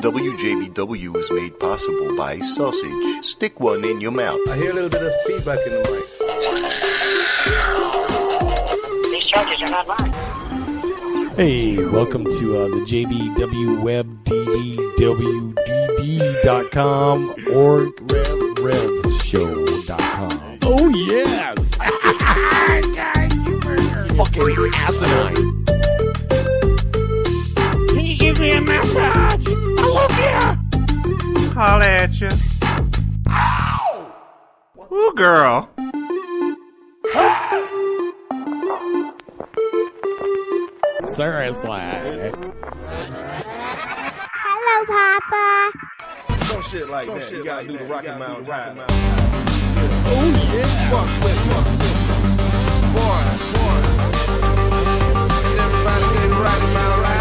WJBW is made possible by sausage. Stick one in your mouth. I hear a little bit of feedback in the mic. These charges are not mine. Hey, welcome to the JBW Web DBWDD.com or Rev Show.com. Oh, yes. Fucking asinine. Can you give me a massage? I love you. Holla at you. Ow! Ooh, girl. Seriously. Hello, Papa. Some shit like that. You gotta do the Rocky Mountain ride. Oh, yeah. Fuck with. Boy. Everybody get the Rocky Mountain ride.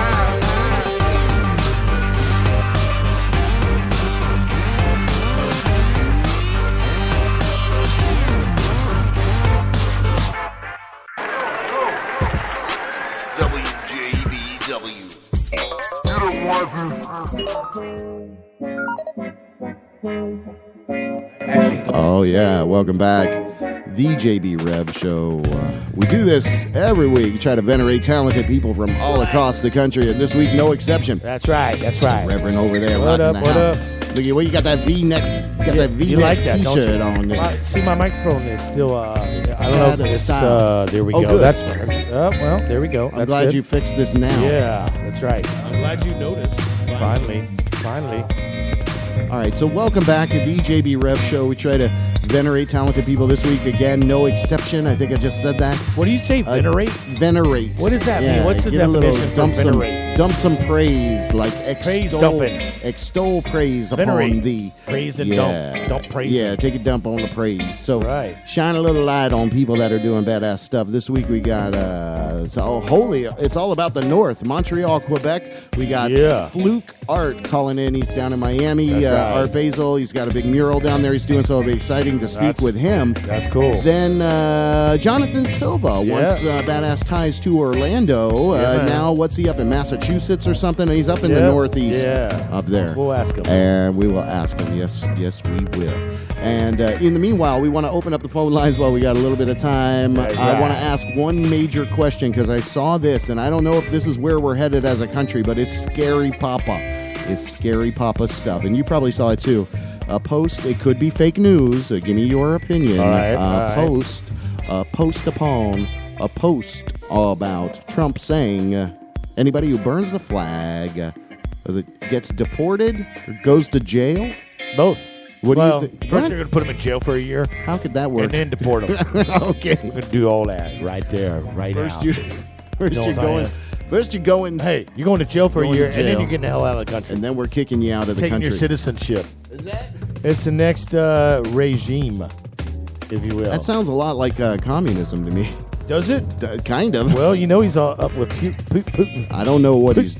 WJBW. Oh, yeah. Welcome back. The Jb Rev Show. We do this every week. We try to venerate talented people from all across the country, and this week, no exception. That's right. Reverend over there. What up? Look at, well, you got that V-neck. You got that V-neck like that, T-shirt on. See, my microphone is still, I don't know if it's, there we go. Good. That's better. Well, there we go. I'm glad you fixed this now. Yeah, that's right. I'm glad you noticed. Finally. All right, so welcome back to the Jb Rev Show. We try to venerate talented people this week. Again, no exception. I think I just said that. What do you say, venerate? Venerate. What does that mean? What's the give definition for venerate? Dump some praise, like Praise dumping. extol praise Venerate. upon thee. Praise and dump. Dump praise. Yeah, take a dump on the praise. So shine a little light on people that are doing badass stuff. This week we got, it's all about the North. Montreal, Quebec. We got Fluke Art calling in. He's down in Miami. Art Basil. He's got a big mural down there he's doing, so it'll be exciting to speak with him. That's cool. Then Jonathan Silva, once badass ties to Orlando. Now what's he up in Massachusetts or something? He's up in the Northeast up there. We'll ask him. And we will ask him. Yes, we will. And in the meanwhile, we want to open up the phone lines while we got a little bit of time. I want to ask one major question because I saw this, and I don't know if this is where we're headed as a country, but it's scary papa. It's scary papa stuff. And you probably saw it too. A post, it could be fake news. Give me your opinion. All right. Post upon a post about Trump saying anybody who burns the flag gets deported or goes to jail? Both. What do you first you're going to put him in jail for a year. How could that work? And then deport him. Okay. We're going to do all that right there, right now. First you're going. Hey, you're going to jail for a year, and then you're getting the hell out of the country. And then we're kicking you out of the country. Taking your citizenship. Is that? It's the next regime, if you will. That sounds a lot like communism to me. Does it? Kind of. Well, you know he's all up with Putin. I don't know what he's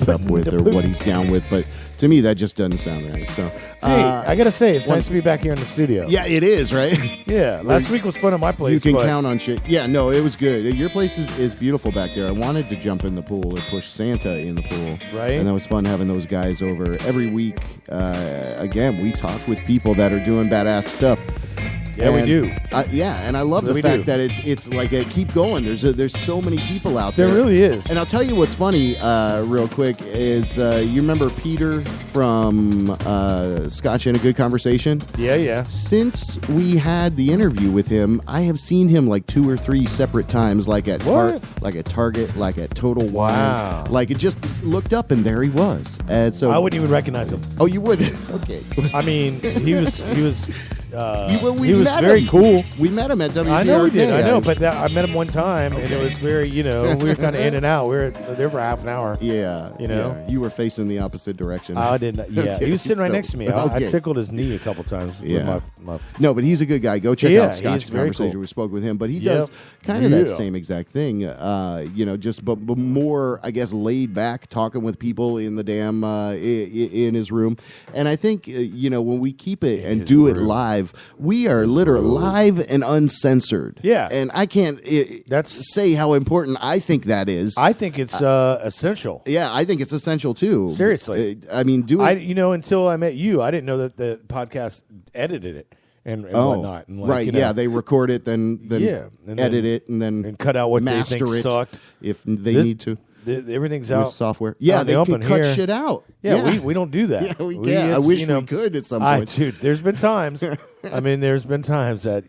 up with or what he's down with, but to me that just doesn't sound right. So, hey, I gotta say, it's nice to be back here in the studio. Yeah, it is, right? Yeah, last week was fun at my place. You can count on shit. Yeah, no, it was good. Your place is beautiful back there. I wanted to jump in the pool and push Santa in the pool. Right. And that was fun having those guys over every week. Again, we talk with people that are doing badass stuff. Yeah, we do. And I love the fact that it's like keep going. There's so many people out there. There really is. And I'll tell you what's funny, real quick, is you remember Peter from Scotch and a Good Conversation? Yeah. Since we had the interview with him, I have seen him like 2 or 3 separate times, like at Target, like at Total Wine. Wow. Like it just looked up and there he was. And so I wouldn't even recognize him. Oh, you wouldn't? Okay. I mean, he was. We he was met very him. cool. We met him at WJBW. I know we did. I know, but I met him one time, and it was very, we were kind of in and out. We were there for half an hour. Yeah. Yeah. You were facing the opposite direction. I didn't. Yeah. Okay, He was sitting right next to me. I okay. tickled his knee a couple times. Yeah. With No, but he's a good guy. Go check out Scotch Conversation. Cool. We spoke with him, but he does kind of that same exact thing. But more, I guess, laid back, talking with people in the damn in his room. And I think when we keep it and do it live, live. We are literally live and uncensored. Yeah. And I can't say how important I think that is. I think it's essential. Yeah, I think it's essential too. Seriously. I mean, until I met you, I didn't know that the podcast edited it and whatnot. And right, yeah, they record it, then edit it, and then cut out what master they think sucked. If they need to. Everything's with out. Software. Yeah, they can cut here. shit out. Yeah, we don't do that. Yeah, we can. I wish we could at some point. Dude, there's been times. There's been times that,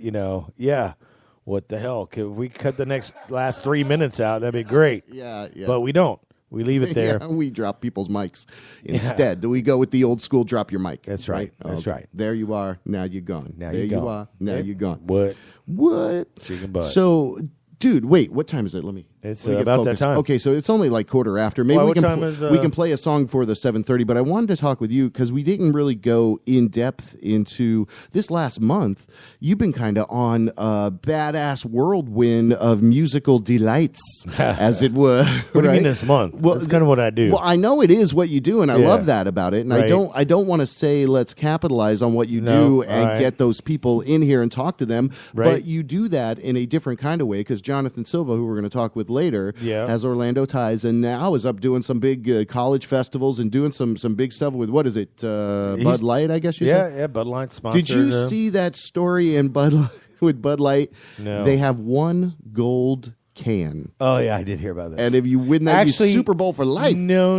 what the hell? If we cut the last 3 minutes out, that'd be great. Yeah. But we don't. We leave it there. Yeah, we drop people's mics instead. Do we go with the old school drop your mic? That's right. That's right. There you are. Now you're gone. Now there you're you are. Now you're gone. What? Chicken butt. So, dude, wait. What time is it? Let me get about focused. that time. Okay, so it's only like quarter after. Maybe we can play a song for the 7:30. But I wanted to talk with you because we didn't really go in depth into this last month. You've been kind of on a badass whirlwind of musical delights, as it were. What do you mean this month? Well, that's kind of what I do. Well, I know it is what you do, and I love that about it. And I don't want to say let's capitalize on what you do and get those people in here and talk to them. Right. But you do that in a different kind of way because Jonathan Silva, who we're going to talk with later, has Orlando ties, and now is up doing some big college festivals and doing some big stuff with, what is it, Bud Light, I guess you said? Yeah, Bud Light sponsored. Did you see that story in with Bud Light? No. They have one gold can. Oh, yeah, I did hear about this. And if you win that, you Super Bowl for life. No.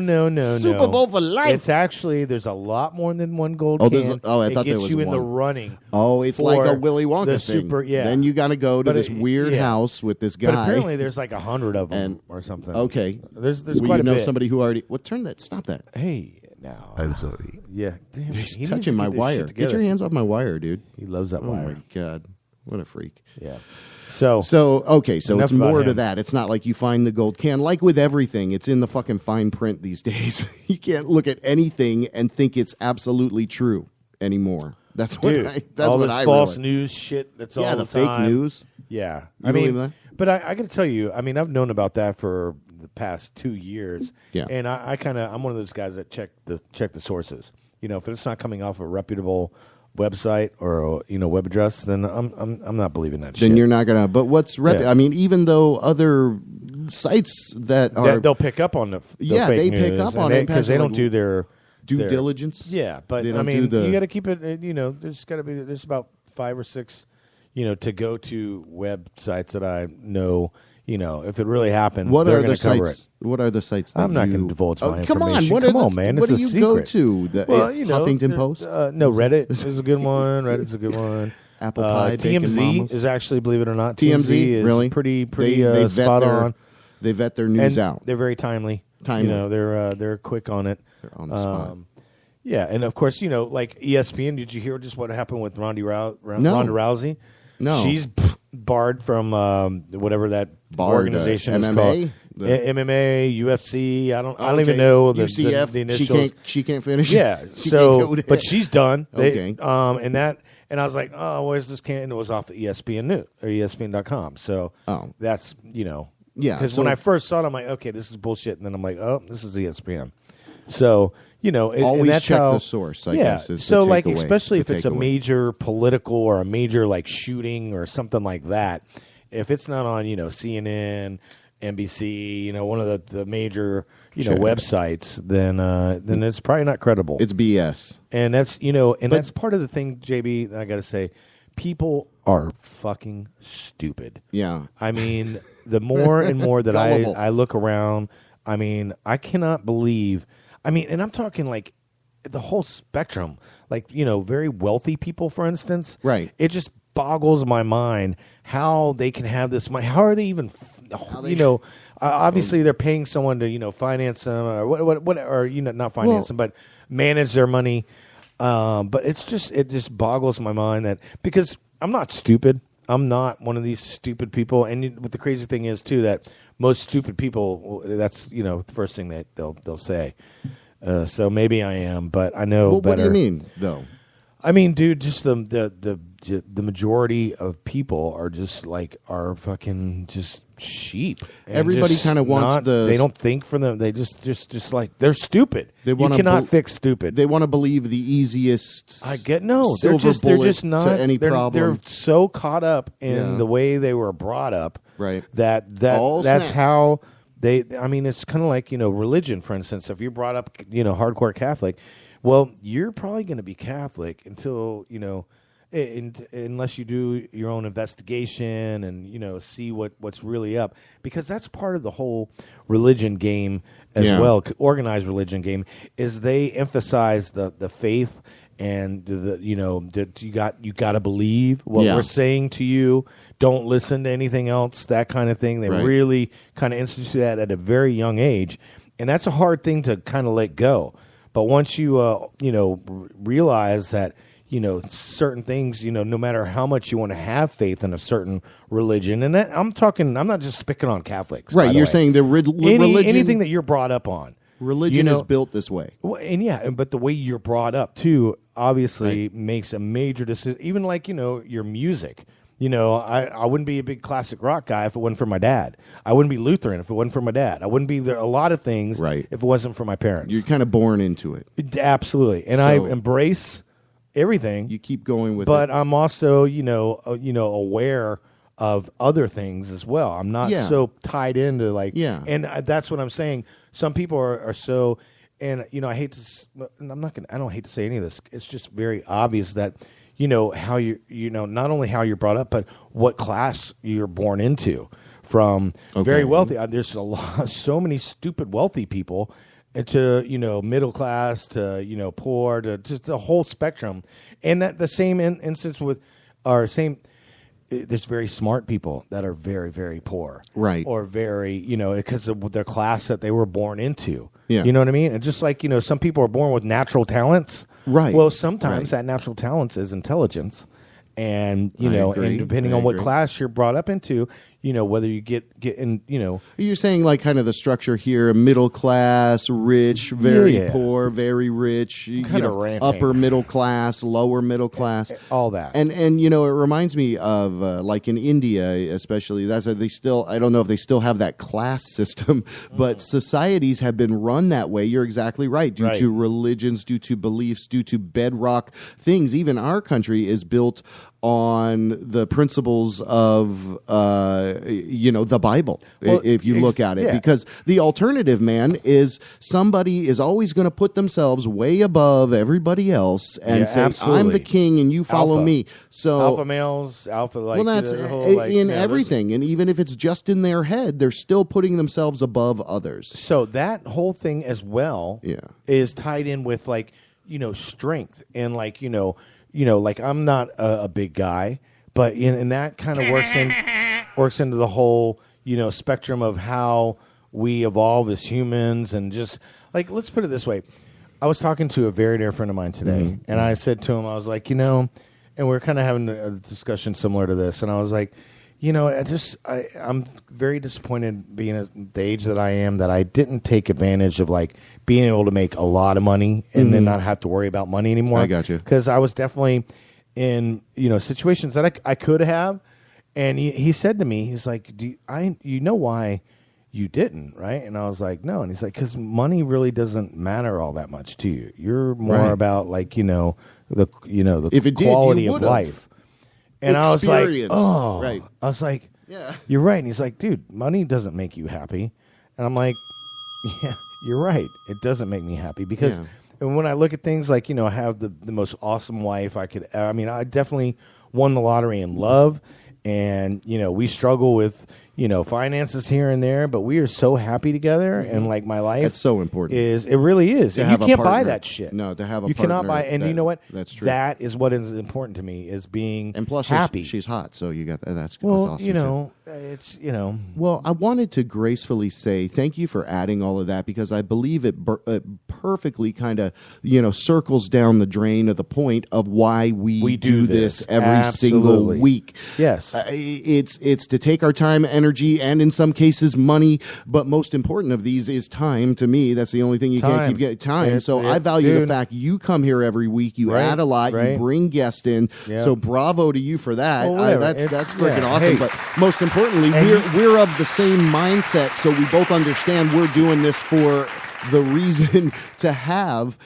Super Bowl for life. It's actually, there's a lot more than one gold can. I thought there was one. It gets you in the one. running. Oh, it's like a Willy Wonka thing. Then you got to go to this weird house with this guy. But apparently there's like 100 of them or something. Okay. There's quite a bit. Somebody who already... Stop that. Hey, now. I'm sorry. Yeah. Damn, he's touching my wire. Get your hands off my wire, dude. He loves that wire. Oh, my God. What a freak. Yeah. So it's more to that. It's not like you find the gold can. Like with everything, it's in the fucking fine print these days. You can't look at anything and think it's absolutely true anymore. That's what all this false news shit. That's all the fake time. news. Yeah, I mean that? But I got to tell you, I've known about that for the past 2 years. Yeah, and I'm one of those guys that check the sources. If it's not coming off a reputable website or web address, then I'm not believing that shit. Then you're not gonna. But what's even though other sites that they'll pick up on the fake they news pick up on it because they don't do their due diligence. Yeah, but you got to keep it. There's about 5 or 6 to go to websites that I know. If it really happened, they're going to cover it. What are the sites? I'm not going to divulge my information. Come on, man. What it's do a you secret. go to? Huffington Post? No, Reddit is a good one. Reddit's a good one. Apple Pie, TMZ is actually, believe it or not, TMZ is really pretty they spot on. They vet their news out. They're very timely. They're quick on it. They're on the spot. Yeah, and of course, like ESPN. Did you hear just what happened with Ronda Rousey? No, she's barred from whatever that organization is called. MMA, UFC. I don't even know the UCF. The initials. She can't finish. Yeah. But she's done. Okay. And I was like, oh, where's this can? And it was off the ESPN News or ESPN.com. So that's yeah. Because when I first saw it, I'm like, okay, this is bullshit. And then I'm like, oh, this is ESPN. So always that's check how, the source. I guess is so the like takeaway, especially if it's a major political or a major like shooting or something like that. If it's not on CNN, NBC, one of the major websites, then it's probably not credible. It's BS. And that's that's part of the thing, JB. That I got to say, people are fucking stupid. Yeah. I mean, the more and more that I look around, I cannot believe. And I'm talking like the whole spectrum, like, very wealthy people, for instance. Right. It just boggles my mind how they can have this money. How are they even, obviously they're paying someone to, finance them or what or, not finance them, but manage their money. But it just boggles my mind that because I'm not stupid. I'm not one of these stupid people. And what the crazy thing is too, that most stupid people, that's, the first thing that they'll say. So maybe I am, but I know better. What do you mean, though? Dude, just the the majority of people are just are fucking just sheep. Everybody kind of wants they don't think for them. They just like they're stupid. You cannot fix stupid. They want to believe the easiest. I get no. They're just not to any problem. They're so caught up in the way they were brought up, right? That's how they. I mean, it's kind of like religion, for instance. If you're brought up hardcore Catholic, well, you're probably going to be Catholic until unless you do your own investigation and see what's really up, because that's part of the whole religion game as well. Organized religion game is they emphasize the faith and that you got to believe what we're saying to you. Don't listen to anything else. That kind of thing. They really kind of institute that at a very young age, and that's a hard thing to kind of let go. But once you realize that. Certain things, no matter how much you want to have faith in a certain religion. And that, I'm not just picking on Catholics. Right. You're saying the religion. Anything that you're brought up on. Religion is built this way. But the way you're brought up, too, obviously makes a major decision. Even your music. I wouldn't be a big classic rock guy if it wasn't for my dad. I wouldn't be Lutheran if it wasn't for my dad. I wouldn't be a lot of things if it wasn't for my parents. You're kind of born into it. Absolutely. And I embrace everything. You keep going with it. But I'm also, aware of other things as well. I'm not so tied into and that's what I'm saying. Some people are so, and I hate to, I don't hate to say any of this. It's just very obvious that, how not only how you're brought up, but what class you're born into. From very wealthy, there's so many stupid wealthy people, to middle class, to poor, to just the whole spectrum. And that the same instance with there's very smart people that are very, very poor, right? Or very because of their class that they were born into. Yeah. You know what I mean? And just like some people are born with natural talents, right? Well, sometimes that natural talents is intelligence. And and depending on what class you're brought up into, whether you get in, You're saying kind of the structure here: middle class, rich, very poor, very rich, upper middle class, lower middle class, all that. And it reminds me of like in India, especially. I don't know if they still have that class system, but societies have been run that way. You're exactly right, due to religions, due to beliefs, due to bedrock things. Even our country is built on the principles of the Bible, if you look at it, because the alternative, man, is somebody is always going to put themselves way above everybody else and say, absolutely. I'm the king and you follow me. So alpha males, that's in everything, and even if it's just in their head, they're still putting themselves above others. So that whole thing as well is tied in with strength and I'm not a big guy, but and that kind of works into the whole spectrum of how we evolve as humans. And just let's put it this way. I was talking to a very dear friend of mine today, and I said to him, I was like, and we're kind of having a discussion similar to this, and I was like, I'm very disappointed being at the age that I am that I didn't take advantage of being able to make a lot of money and then not have to worry about money anymore. I got you. Because I was definitely in situations that I could have, and he said to me, he's like, you know why you didn't, right? And I was like, no. And he's like, because money really doesn't matter all that much to you. You're more about the quality of life. And I was like, oh, right. I was like, yeah, you're right. And he's like, dude, money doesn't make you happy. And I'm like, yeah, you're right. It doesn't make me happy because when I look at things I have the most awesome wife I could. I mean, I definitely won the lottery in love, and we struggle with finances here and there, but we are so happy together, and my life. It's so important. It really is. And you can't buy that shit. No, to have a you partner. cannot buy. And you know what? That's true. That is what is important to me is being and plus happy. She's hot, so you got that's well, awesome. It's Well, I wanted to gracefully say thank you for adding all of that because I believe it perfectly kind of, circles down the drain of the point of why we do this every single week. Yes. It's to take our time, energy, and in some cases money, but most important of these is time. To me, that's the only thing you can't keep getting, time. So I value the fact you come here every week, you add a lot, you bring guests in. Yep. So bravo to you for that. Well, that's freaking awesome. Hey, but most importantly, we're of the same mindset, so we both understand we're doing this for the reason to have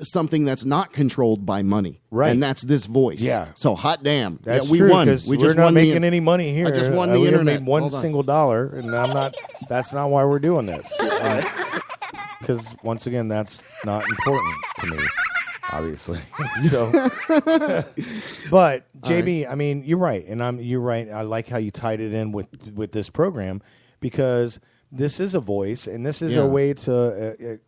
something that's not controlled by money, right? And that's this voice. Yeah. So hot damn, that's we true, won. We're not making any money here. I just won the internet. internet. Made one single dollar, and I'm not. That's not why we're doing this. Because once again, that's not important to me. Obviously, so. But JB, right. I mean, you're right, and you're right. I like how you tied it in with this program, because this is a voice, and this is a way to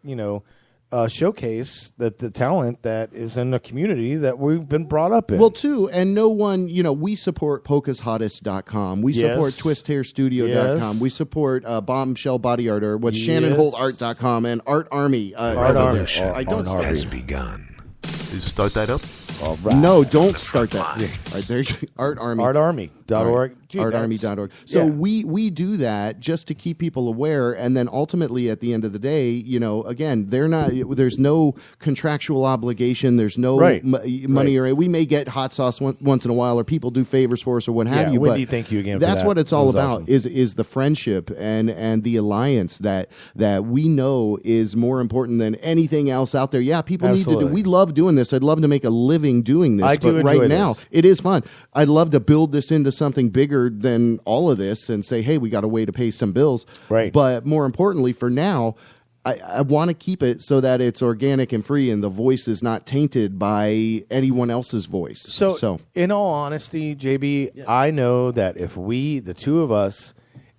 showcase the talent that is in the community that we've been brought up in. Well, too, and no one, we support PolkasHottest.com. We support TwistHairStudio.com. Yes. We support Bombshell Body Art, or ShannonHoltArt.com, and Art Army. Revolution has begun. Start that up? All right. No, don't start that. Right, there, Art Army. ArtArmy.org. Artarmy.org. So we do that just to keep people aware, and then ultimately at the end of the day, again, there's no contractual obligation, there's no money, or we may get hot sauce once in a while, or people do favors for us, or what have you. Wendy, thank you again. That's for that. what it's all about. Awesome. Is the friendship and the alliance that we know is more important than anything else out there. Yeah, people need to do. We love doing this. I'd love to make a living doing this. But right now, it is fun. I'd love to build this into something bigger than all of this and say, hey, we got a way to pay some bills. Right. But more importantly, for now, I want to keep it so that it's organic and free, and the voice is not tainted by anyone else's voice. So in all honesty, JB, I know that if we, the two of us,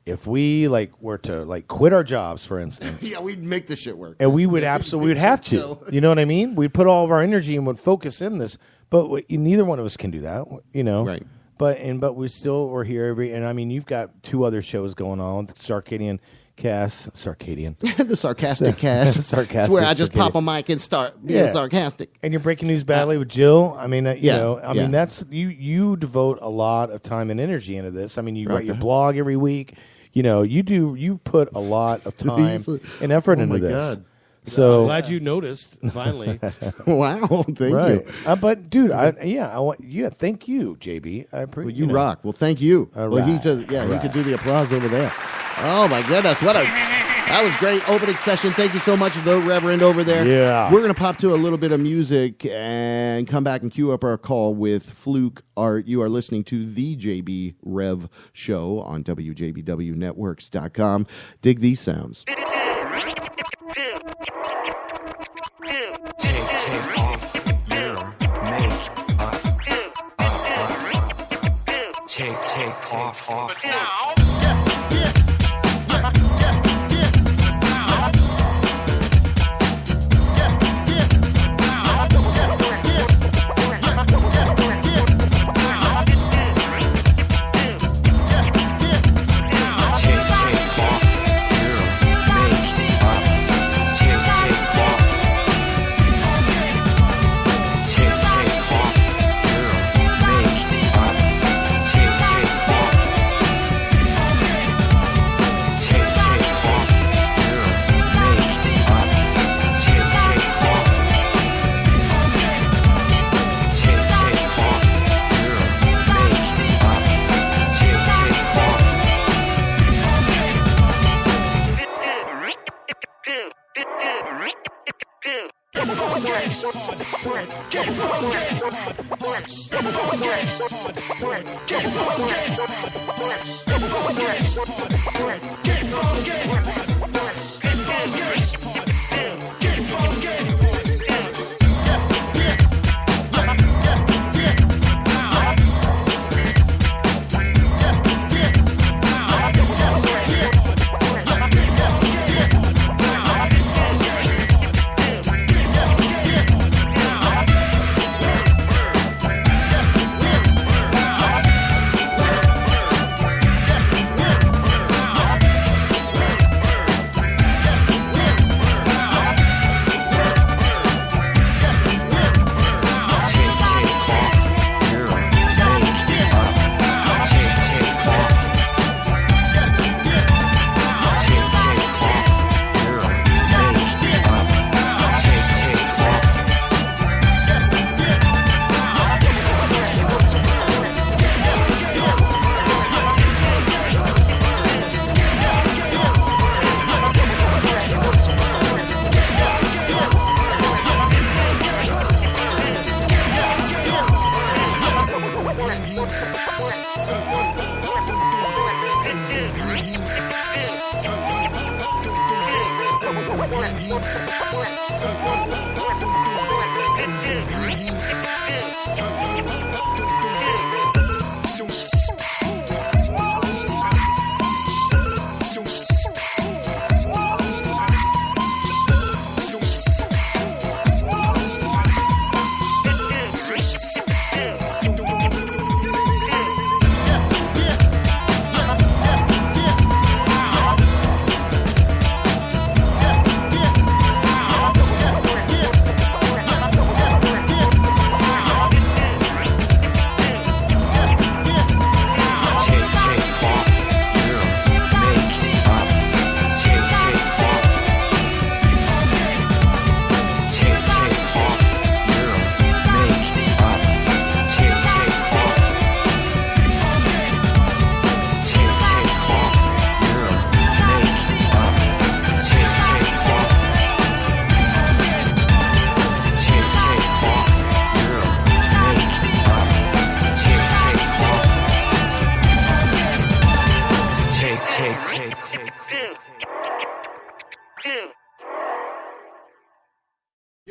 if we were to quit our jobs, for instance, we'd make this shit work, and we would absolutely have to. You know what I mean? We'd put all of our energy and would focus in this, but neither one of us can do that. Right. But we're here and I mean, you've got two other shows going on, the Sarcadian cast, the sarcastic cast, sarcastic, where I just pop a mic and start being sarcastic. And you're breaking news badly with Jill. I mean, mean, that's you devote a lot of time and energy into this. I mean, you write your blog every week. You put a lot of time and effort into this. God. So I'm glad you noticed. Finally, wow! Thank you. But dude, thank you, JB. I appreciate. You rock. Well, thank you. Right. He could do the applause over there. Oh my goodness! That was great opening session. Thank you so much, the Reverend over there. Yeah, we're gonna pop to a little bit of music and come back and cue up our call with Fluke Art. You are listening to the Jb Rev Show on WJBWNetworks.com. Dig these sounds. Take off now.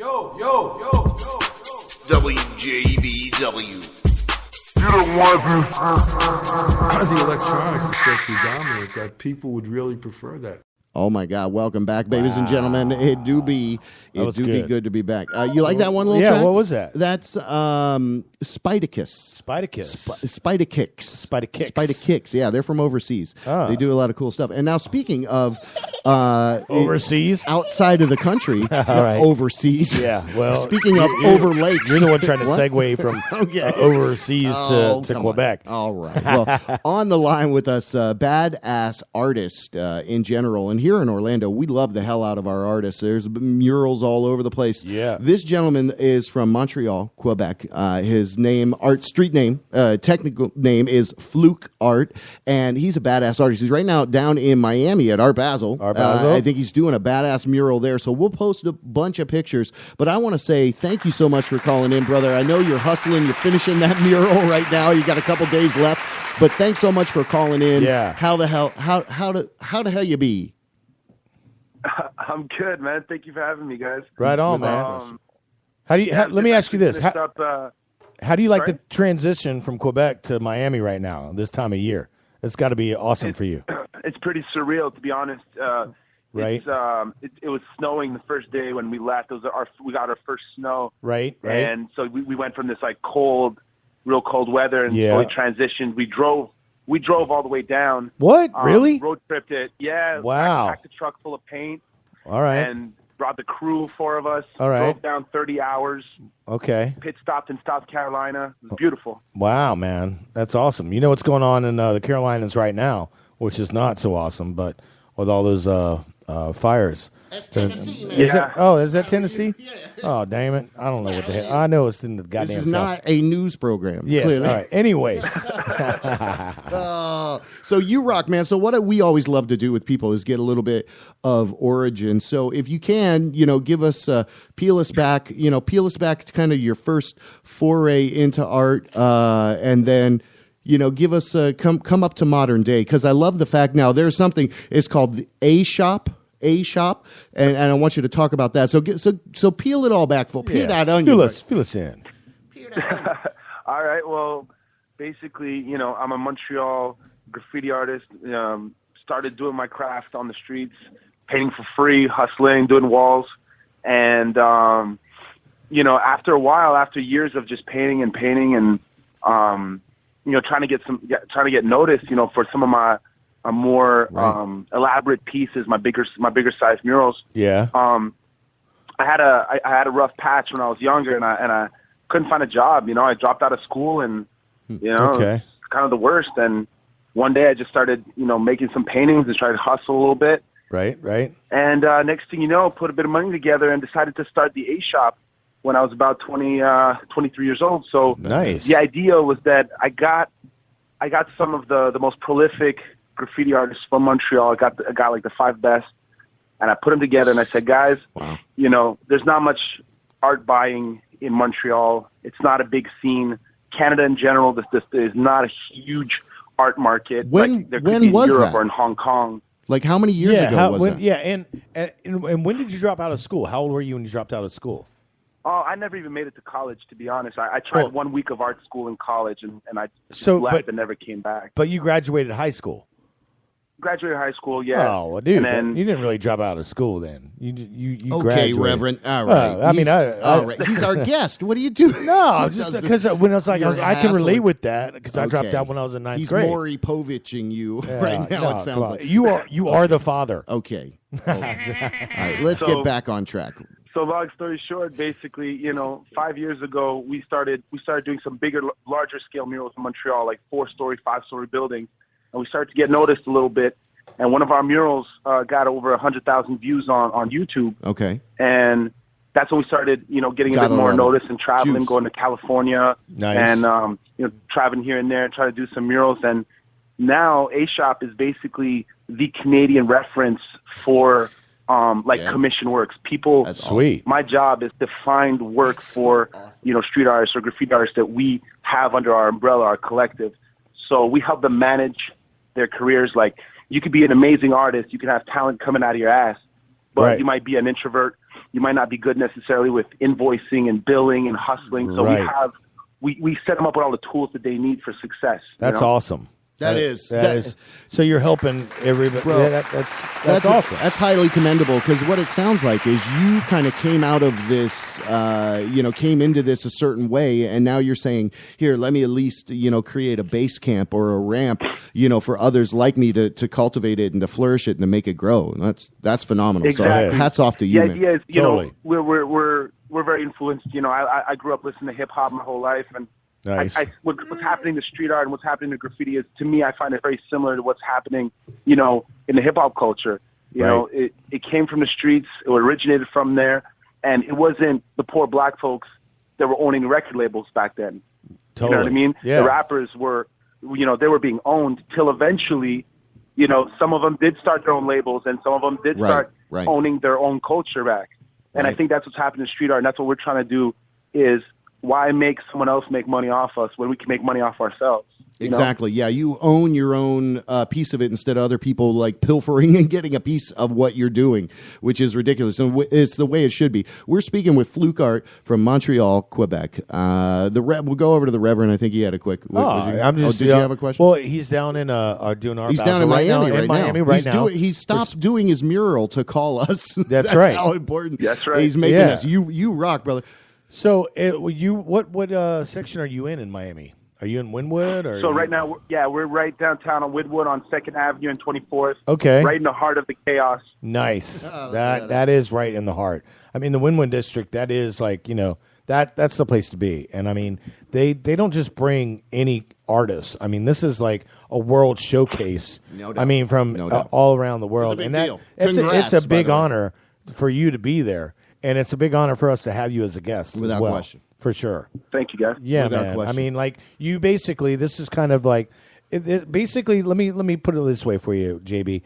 WJBW. The electronics is so predominant that people would really prefer that. Oh my God! Welcome back, ladies and gentlemen. It do be good to be back. You like that one little track? Yeah, what was that? That's Spidicus. Spidikicks. Yeah, they're from overseas. They do a lot of cool stuff. And now, speaking of overseas, outside of the country, overseas. Yeah. Well, speaking of over lakes, you're the one trying to segue from overseas to Quebec. On. All right. Well, on the line with us, badass artist in general, and here in Orlando, we love the hell out of our artists. There's murals all over the place. Yeah. This gentleman is from Montreal, Quebec. His name, street name, technical name is Fluke Art, and he's a badass artist. He's right now down in Miami at Art Basil. I think he's doing a badass mural there, so we'll post a bunch of pictures. But I want to say thank you so much for calling in, brother. I know you're hustling. You're finishing that mural right now. You got a couple days left, but thanks so much for calling in. Yeah. How the hell you be? I'm good, man. Thank you for having me, guys. Right on, man. Let me ask you this: how do you like the transition from Quebec to Miami right now, this time of year? It's got to be awesome for you. It's pretty surreal, to be honest. Right. It was snowing the first day when we left. We got our first snow. Right. And so we went from this like real cold weather, and slowly transitioned. We drove all the way down. What? Really? Road tripped it. Yeah. Wow. Packed a truck full of paint. All right. And brought the crew, 4 of us. All right. Drove down 30 hours. Okay. Pit stopped in South Carolina. It was beautiful. Wow, man. That's awesome. You know what's going on in the Carolinas right now, which is not so awesome, but with all those fires. That's Tennessee, man. Is that Tennessee? Yeah. Oh, damn it. I don't know what the hell. I know it's in the goddamn This is South. not a news program. Yes, clearly. all right. Anyways. So you rock, man. So what we always love to do with people is get a little bit of origin. So if you can, give us, peel us back to kind of your first foray into art, and then give us come up to modern day, because I love the fact now there's something, it's called the A shop, and I want you to talk about that. So peel it all back, peel that onion. Fill us in. All right. Well, basically, I'm a Montreal graffiti artist. Started doing my craft on the streets, painting for free, hustling, doing walls, and after a while, after years of just painting and trying to get noticed, for some of my more elaborate pieces, my bigger size murals. Yeah. I had a rough patch when I was younger, and I couldn't find a job. I dropped out of school, and okay. It's kind of the worst. And one day I just started, making some paintings and tried to hustle a little bit. Right. And next thing you know, put a bit of money together and decided to start the A shop when I was about 23 years old. So nice. The idea was that I got some of the most prolific graffiti artists from Montreal. I got like the 5 best, and I put them together, and I said, guys, there's not much art buying in Montreal. It's not a big scene. Canada in general, this is not a huge art market. When in was Europe that? or in Hong Kong. Like how many years ago was that? Yeah, and when did you drop out of school? How old were you when you dropped out of school? Oh, I never even made it to college, to be honest. I tried 1 week of art school in college, and I just left and never came back. But you graduated high school. Graduated high school, yeah. Oh, well, dude, and then, you didn't really drop out of school then. You okay, graduated. Reverend. All right. All right. He's our guest. What are you doing? No, just because when I was like, I can relate with that because I dropped out when I was in 9th grade. He's Maury Povich-ing you right now. It sounds like you are the father. Okay. All right. Let's get back on track. So long story short, basically, 5 years ago, we started doing some larger scale murals in Montreal, like 4-story, 5-story buildings. And we started to get noticed a little bit. And one of our murals got over 100,000 views on YouTube. Okay. And that's when we started, getting a bit more notice and traveling, going to California. Nice. And, traveling here and there and trying to do some murals. And now A-Shop is basically the Canadian reference for commission works. People, that's sweet. My job is to find work for, street artists or graffiti artists that we have under our umbrella, our collective. So we help them manage their careers. Like, you could be an amazing artist, you could have talent coming out of your ass, but you might be an introvert, you might not be good necessarily with invoicing and billing and hustling. So we set them up with all the tools that they need for success. That's awesome. That is. So you're helping everybody. Bro, that's awesome. That's highly commendable, because what it sounds like is you kind of came out of this, came into this a certain way, and now you're saying, here, let me at least, create a base camp or a ramp, for others like me to cultivate it and to flourish it and to make it grow. And that's phenomenal. Exactly. So hats off to you, the man. idea is, Totally. we're very influenced. I grew up listening to hip hop my whole life, and Nice. What's happening to street art and what's happening to graffiti is, to me, I find it very similar to what's happening, in the hip hop culture. It came from the streets, it originated from there, and it wasn't the poor black folks that were owning record labels back then. Totally. You know what I mean? Yeah. The rappers were, they were being owned till eventually, some of them did start their own labels, and some of them did start owning their own culture back. And I think that's what's happening in street art, and that's what we're trying to do is, why make someone else make money off us when we can make money off ourselves? Exactly. Yeah, you own your own piece of it instead of other people like pilfering and getting a piece of what you're doing, which is ridiculous. And it's the way it should be. We're speaking with Fluke Art from Montreal, Quebec. We'll go over to the Reverend. I think he had a quick. Did you have a question? Well, he's down in doing Art Basil. He's down in Miami right now. He stopped doing his mural to call us. That's right. How important. That's right. He's making us. You rock, brother. So, what section are you in Miami? Are you in Wynwood? Or so right now, we're right downtown on Wynwood on 2nd Avenue and 24th. Okay, right in the heart of the chaos. Nice. That is right in the heart. I mean, the Wynwood district. That is like that's the place to be. And I mean, they don't just bring any artists. I mean, this is like a world showcase. No doubt. I mean, from all around the world, and that it's a big honor for you to be there. And it's a big honor for us to have you as a guest. Without question. For sure. Thank you, guys. Yeah, Without man. question. I mean, like, you basically, this is kind of like, basically, let me put it this way for you, JB.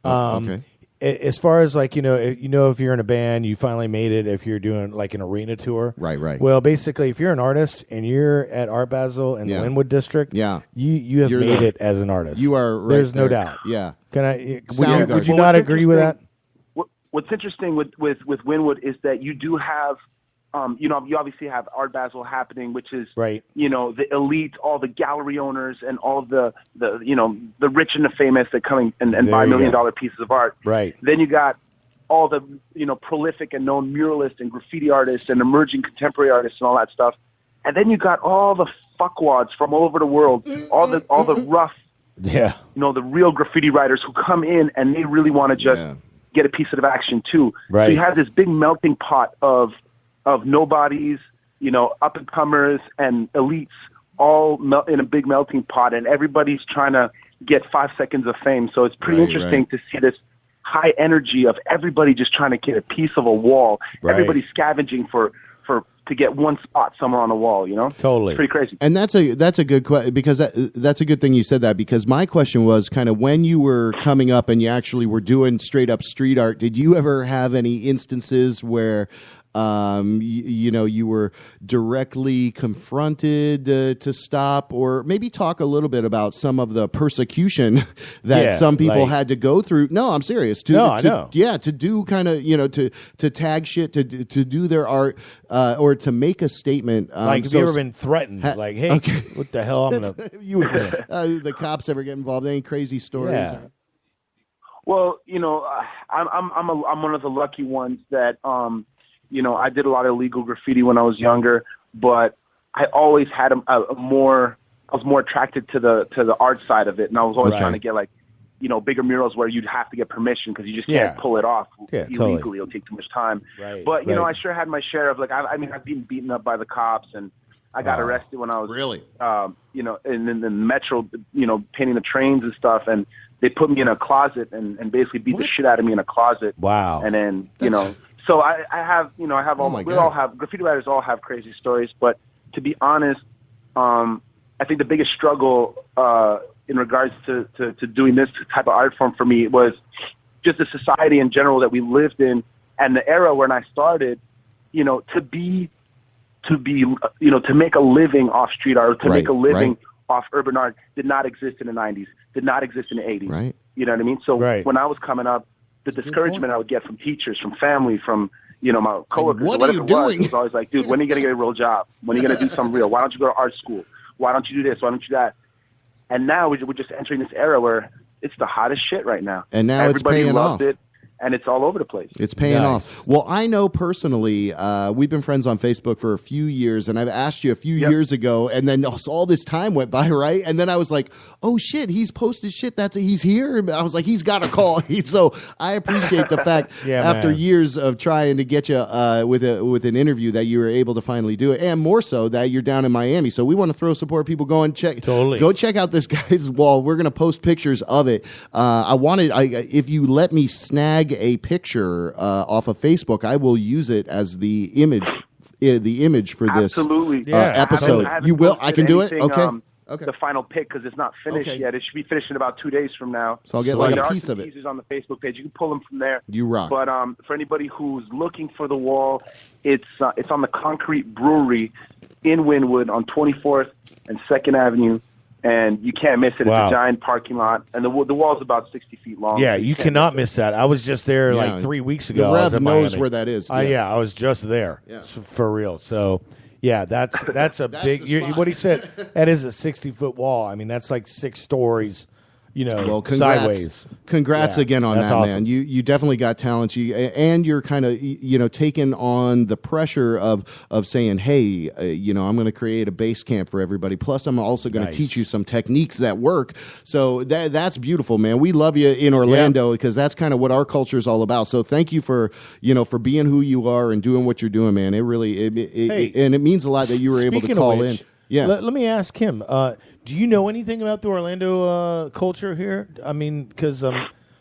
Okay. As far as like, if you're in a band, you finally made it, if you're doing like an arena tour. Right. Well, basically, if you're an artist and you're at Art Basil in the Wynwood district, you have made it as an artist. You are right. There's no there. doubt. Yeah. Would you not agree with that? What's interesting with Wynwood is that you do have, you obviously have Art Basil happening, which is, right. The elite, all the gallery owners and all the rich and the famous that come and buy $1 million pieces of art. Right. Then you got all the, prolific and known muralists and graffiti artists and emerging contemporary artists and all that stuff. And then you got all the fuckwads from all over the world, all the rough, the real graffiti writers who come in and they really want to just get a piece of action too. Right. So you have this big melting pot of nobodies, up and comers and elites all in a big melting pot, and everybody's trying to get 5 seconds of fame. So it's pretty interesting to see this high energy of everybody just trying to get a piece of a wall. Right. Everybody's scavenging to get one spot somewhere on the wall, Totally. It's pretty crazy. And that's a good question, because that's a good thing you said that, because my question was kind of when you were coming up and you actually were doing straight up street art, did you ever have any instances where you were directly confronted to stop, or maybe talk a little bit about some of the persecution that some people had to go through? No, I'm serious. I know. Yeah, to do kind of, to tag shit, to do their art, or to make a statement. Like, have you ever been threatened? Like, hey, what the hell? The cops ever get involved? Any crazy stories? Yeah. Well, I'm one of the lucky ones that, I did a lot of illegal graffiti when I was younger, but I always had I was more attracted to the art side of it, and I was always trying to get bigger murals where you'd have to get permission because you just can't pull it off illegally. Totally. It'll take too much time. Right. But I sure had my share of I've been beaten up by the cops, and I got arrested when I was really, in the metro, painting the trains and stuff, and they put me in a closet and basically beat the shit out of me in a closet. Wow. And then So I have graffiti writers all have crazy stories, but to be honest, I think the biggest struggle in regards to doing this type of art form for me was just the society in general that we lived in, and the era when I started, to make a living off street art, make a living off urban art did not exist in the 90s, did not exist in the 80s. Right. You know what I mean? So when I was coming up, the discouragement I would get from teachers, from family, from my coworkers, what whatever are you it doing? was always like, dude, when are you going to get a real job? When are you going to do something real? Why don't you go to art school? Why don't you do this? Why don't you do that? And now we're just entering this era where it's the hottest shit right now. And now everybody it's paying loves off. it. And it's all over the place. It's paying off. Well, I know personally, we've been friends on Facebook for a few years, and I've asked you a few years ago, and then all this time went by, right? And then I was like, oh, shit, he's posted shit. He's here. And I was like, he's got a call. So I appreciate the fact after years of trying to get you with an interview that you were able to finally do it, and more so that you're down in Miami. So we want to throw support people. Go check out this guy's wall. We're going to post pictures of it. If you let me snag a picture off of Facebook, I will use it as the image for this episode. You will? I can do it? Okay. Okay. The final pic, because it's not finished yet. It should be finished in about 2 days from now. So I'll get like a piece of it. Teasers on the Facebook page. You can pull them from there. You rock. But for anybody who's looking for the wall, it's on the Concrete Brewery in Wynwood on 24th and 2nd Avenue. And you can't miss it. It's a giant parking lot. And the wall's about 60 feet long. Yeah, you cannot miss that. I was just there like 3 weeks ago. The Rev knows where that is. I was just there. Yeah. For real. So, yeah, that's a big – what he said, that is a 60-foot wall. I mean, that's like 6 stories. Sideways. Congrats again on that, awesome. man. You definitely got talent. You're kind of taking on the pressure of saying, hey, I'm going to create a base camp for everybody. Plus, I'm also going to teach you some techniques that work. So that's beautiful, man. We love you in Orlando because that's kind of what our culture is all about. So thank you for being who you are and doing what you're doing, man. It really and it means a lot that you were able to call in. Yeah. Let me ask him. Do you know anything about the Orlando culture here? I mean, because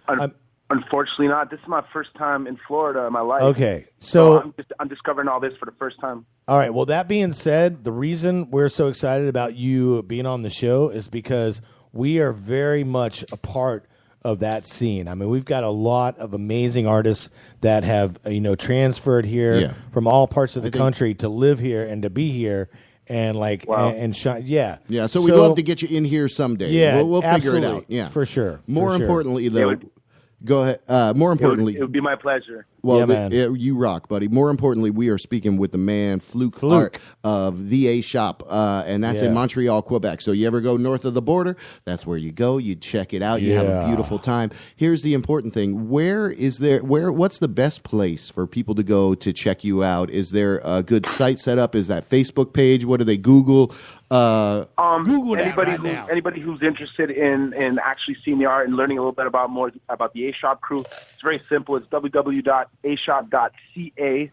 unfortunately not. This is my first time in Florida in my life. Okay, so I'm discovering all this for the first time. All right. Well, that being said, the reason we're so excited about you being on the show is because we are very much a part of that scene. I mean, we've got a lot of amazing artists that have transferred here from all parts of the country to live here and to be here. And and shine, So we'd love to get you in here someday. Yeah, we'll figure it out. Yeah, for sure. More importantly, though, go ahead. More importantly, it would be my pleasure. Well, you rock, buddy. More importantly, we are speaking with the man Fluke. Art of the A Shop, and that's in Montreal, Quebec. So you ever go north of the border, that's where you go. You check it out. You have a beautiful time. Here's the important thing: what's the best place for people to go to check you out? Is there a good site set up? Is that Facebook page? What do they Google? Google anybody who's interested in actually seeing the art and learning a little bit more about the A Shop crew. It's very simple. It's www.ashop.ca.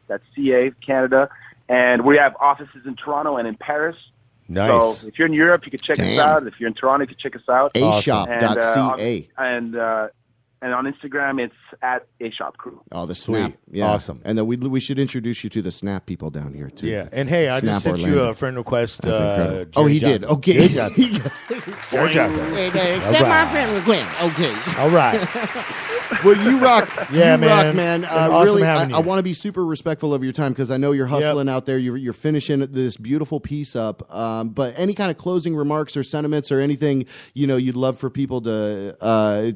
That's CA, Canada. And we have offices in Toronto and in Paris. Nice. So if you're in Europe, you can check us out. If you're in Toronto, you can check us out. ashop.ca. And on Instagram, it's at A Shop Crew. Oh, the Snap. Yeah. Awesome. And then we should introduce you to the Snap people down here, too. Yeah. And, hey, I just sent you a friend request. He did. Jerry Okay. Johnson. Accept my friend request. Okay. All right. Well, you rock. Yeah, you rock, man. Awesome really, having you. I want to be super respectful of your time because I know you're hustling out there. You're finishing this beautiful piece up. But any kind of closing remarks or sentiments or anything you'd love for people to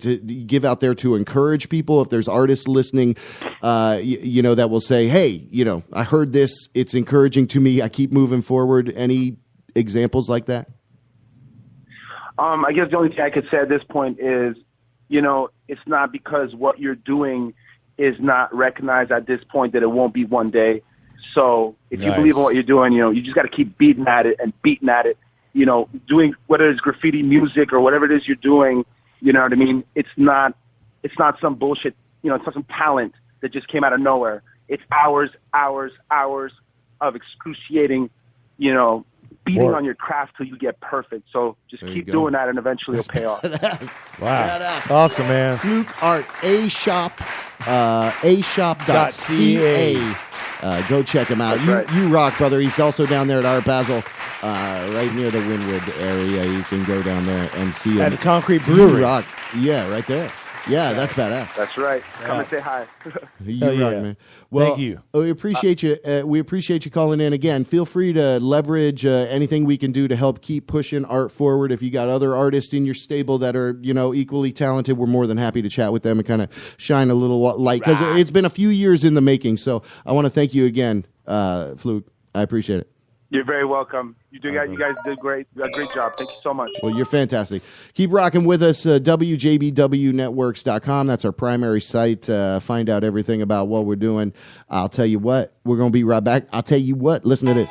give out there to encourage people, if there's artists listening, that will say, hey, I heard this. It's encouraging to me. I keep moving forward. Any examples like that? I guess the only thing I could say at this point is, it's not because what you're doing is not recognized at this point that it won't be one day. So if you believe in what you're doing, you just got to keep beating at it, doing whether it's graffiti music or whatever it is you're doing, you know what I mean? It's not some bullshit, it's not some talent that just came out of nowhere. It's hours of excruciating, beating on your craft till you get perfect. So just keep doing that and eventually it'll pay off. Wow. Awesome, man. Fluke Art, A Shop, ashop.ca. Go check him out. You rock, brother. He's also down there at Art Basil, right near the Wynwood area. You can go down there and see him. At the Concrete Brewery. You rock. Yeah, right there. Yeah, that's badass. That's right. Come and say hi. You rock, man. Well, thank you. We appreciate you. We appreciate you calling in again. Feel free to leverage anything we can do to help keep pushing art forward. If you got other artists in your stable that are, equally talented, we're more than happy to chat with them and kind of shine a little light, because it's been a few years in the making. So I want to thank you again, Fluke. I appreciate it. You're very welcome. You guys did great. A great job. Thank you so much. Well, you're fantastic. Keep rocking with us. WJBWnetworks.com. That's our primary site. Find out everything about what we're doing. I'll tell you what. We're going to be right back. I'll tell you what. Listen to this.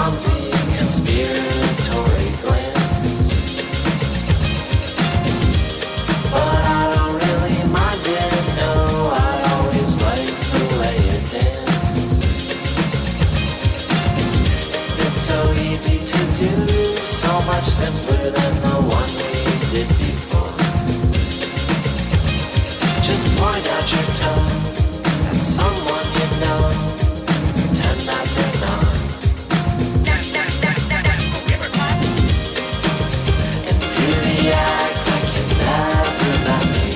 clumsy, conspiratory glance. But I don't really mind it, no, I always like the way it danced. It's so easy to do, so much simpler than the one we did before. Just point out your tongue at someone you know, pretend that they're not. And do the act like you never met me.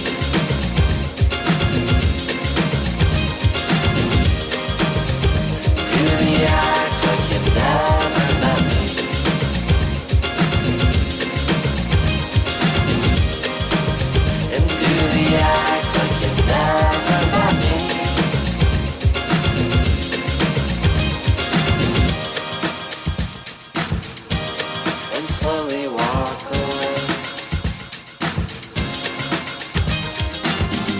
Do the act like you never met me. And do the act like you never met me. And slowly walk away.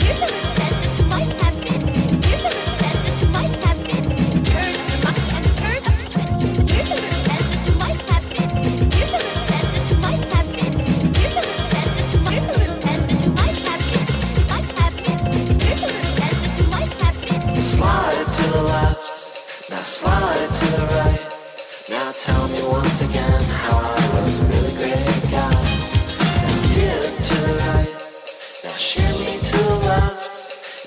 Here's a little dentist who might have missed. Here's a little dentist who might have missed. Turn the monkey and turn up the twist. Here's a little dentist who might have missed. Here's a little dentist who might have missed. Here's a little dentist who might have missed. Might have missed. Here's a little dentist who might have missed. Slide to the left, now slide to the right. Now tell me once again how I was a really great guy. Now dip to the right, now shimmy to the left.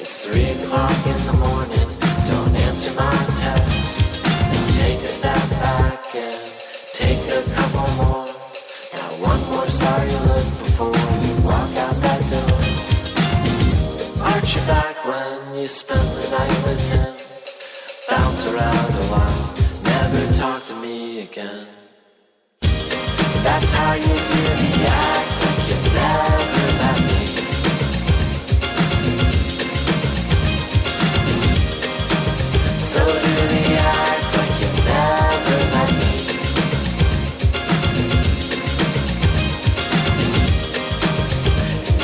It's 3 o'clock in the morning, don't answer my text. Now take a step back and take a couple more. Now one more sorry look before you walk out that door. Arch your back when you spend the night with him. Bounce around a while, never talk to me again. That's how you do the act like you never met me. So do the act like you never met me.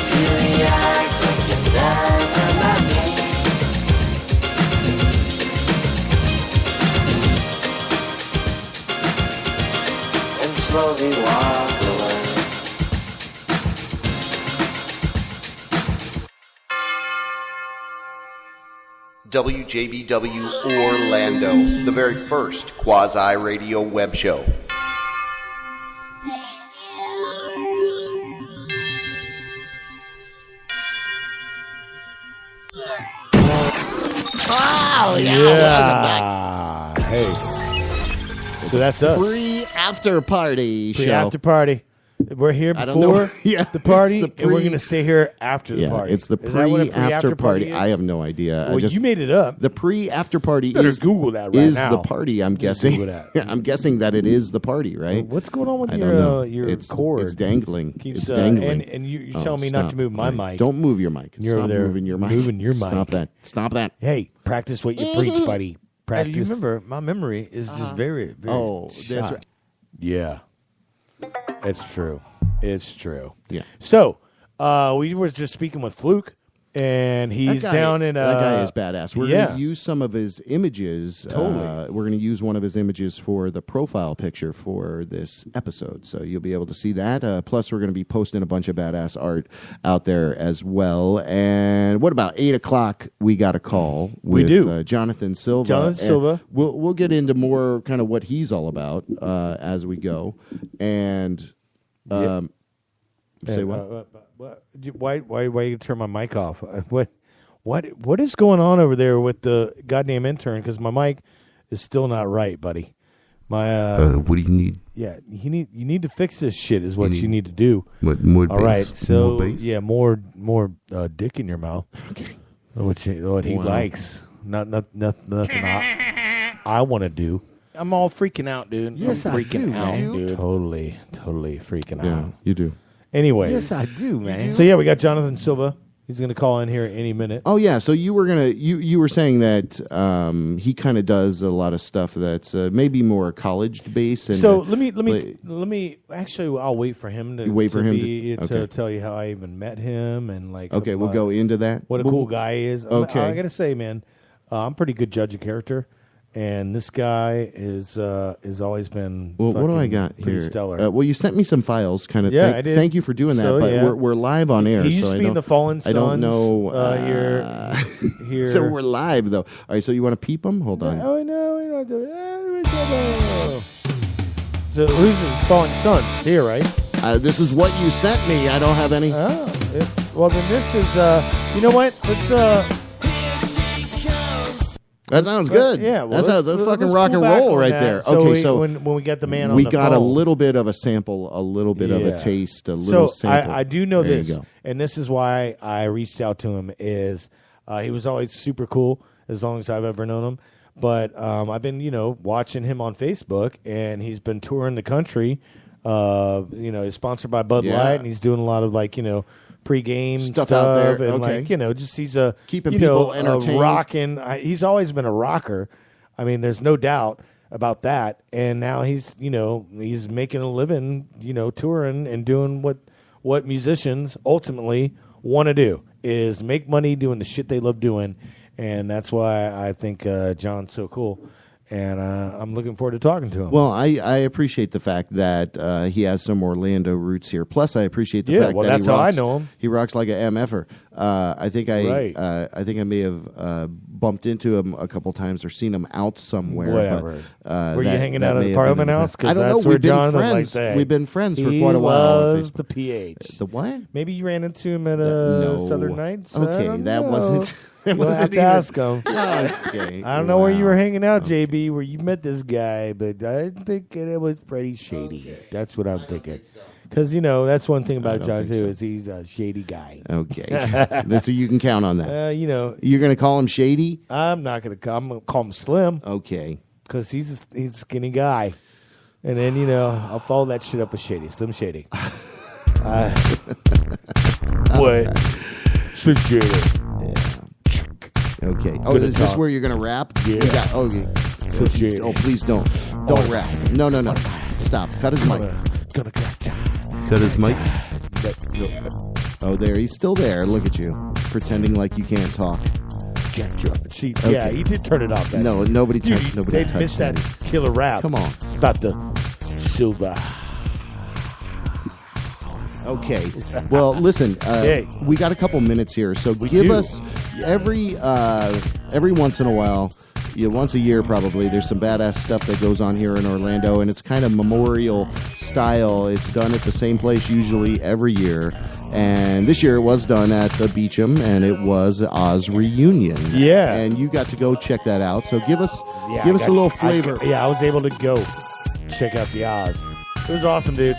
Do the act like you never met me. And slowly walk away. WJBW Orlando, the very first quasi-radio web show. Oh, Yeah. Hey. So that's us. Pre-after party show. Pre-after party. We're here I don't know. before Yeah, the party, it's the and we're pre- going to stay here after the Yeah, party. it's the Is that what a pre-after party. is? I have no idea. Well, you made it up. The pre-after party Better is Google that right is now. the party. I'm guessing. Google that. I'm guessing that it is the party, right? What's going on with I don't know. your it's, cord? It's dangling. Keeps, it's dangling. And you're telling me not stop. to move my All right. mic. Don't move your mic. You're Stop over there moving your mic. moving your mic. Stop that. Stop that. Hey, practice what you preach, buddy. Practice. You remember, my memory is just very, very Oh, shot. that's right. Yeah, it's true. It's true. Yeah. So we were just speaking with Fluke, and he's That guy- down in. that guy is badass. We're yeah. going to use some of his images. Totally. We're going to use one of his images for the profile picture for this episode, so you'll be able to see that. Plus, we're going to be posting a bunch of badass art out there as well. And what about 8 o'clock? We got a call with Jonathan Silva. Jonathan Silva. We'll get into more kind of what he's all about as we go. And say what? Why you turn my mic off? What is going on over there with the goddamn intern? Because my mic is still not right, buddy. My what do you need? Yeah, you need to fix this shit. Is what you need to do. What, more all bass? right, so More bass? yeah, more dick in your mouth. Okay. What he likes, nothing I want to do. I'm all freaking out, dude. Yes, I'm I freaking do, out, man. dude. Totally freaking Yeah, out. you do. Anyways, Yes, I do, man. so yeah, we got Jonathan Silva. He's going to call in here any minute. Oh yeah, so you were you were saying that he kind of does a lot of stuff that's maybe more college based. And So let me actually I'll wait for him to You wait for him to okay. tell you how I even met him and like Okay, we'll go into that. What a cool guy he is. Okay. I got to say, man, I'm a pretty good judge of character, And this guy is always been Well, what do I got pretty here? stellar. Well, you sent me some files, kind of. Yeah, I did. Thank you for doing that. So, But yeah. we're live on air. He used so to I be in don't- the Fallen Sons. I don't know. Here. So we're live though. All right. So you want to peep them? Hold on. Oh no, we don't do it. So who's the Fallen Sons? Here, right? This is what you sent me. I don't have any. Oh, well then this is. You know what? Let's. That sounds good. Yeah, well, that's let's fucking pull rock and back roll on right that. there. So Okay, so when we got the man on we the got a phone. little bit of a sample, a little bit of a taste, a little sample. I do know There this, you go. and this is why I reached out to him. Is he was always super cool as long as I've ever known him. But I've been watching him on Facebook, and he's been touring the country. He's sponsored by Bud Yeah. Light, and he's doing a lot of pre-game Stuff stuff out there, and okay. just he's a Keeping people a entertained. rocking. He's always been a rocker. I mean, there's no doubt about that. And now he's making a living, touring and doing what musicians ultimately want to do is make money doing the shit they love doing. And that's why I think John's so cool. And I'm looking forward to talking to him. Well, I appreciate the fact that he has some Orlando roots here. Plus, I appreciate the fact that that's he how rocks, I know him. He rocks like an MFer. I think I may have bumped into him a couple times or seen him out somewhere. Whatever. But, Were you hanging out at the Parliament House? I don't know. That's where We've been Jonathan friends. likes that. We've been friends for He quite a while. on was Facebook. the PH. The what? Maybe you ran into him at No. Southern Nights. Okay, that wasn't. You'll have to ask him. Okay. I don't know where you were hanging out, JB, where you met this guy, but I think it was pretty shady. That's what I'm thinking. Because, that's one thing about John, too, is he's a shady guy. Okay. That's you can count on that. You're going to call him shady? I'm not going to call I'm going to call him Slim. Okay. Because he's a skinny guy. And then, I'll follow that shit up with Shady. Slim Shady. What? Slim Shady. Okay. Oh, Good is to this talk. where you're going to rap? Yeah. Okay. Slim Shady. Oh, please don't. Don't rap. No. Stop. Cut his mic. Gonna Cut his mic. Oh, there. He's still there. Look at you. Pretending like you can't talk. See, Okay. yeah, he did turn it off. Then. No, nobody Dude, touched. Nobody they touched missed that killer rap. Come on. About the Silva. Okay. Well, listen. We got a couple minutes here, so give us every once in a while. Once a year probably. There's some badass stuff that goes on here in Orlando, and it's kind of memorial style. It's done at the same place usually every year, and this year it was done at the Beecham, and it was Oz reunion. Yeah, and you got to go check that out. So give us a little flavor. I was able to go check out the Oz. It was awesome, dude.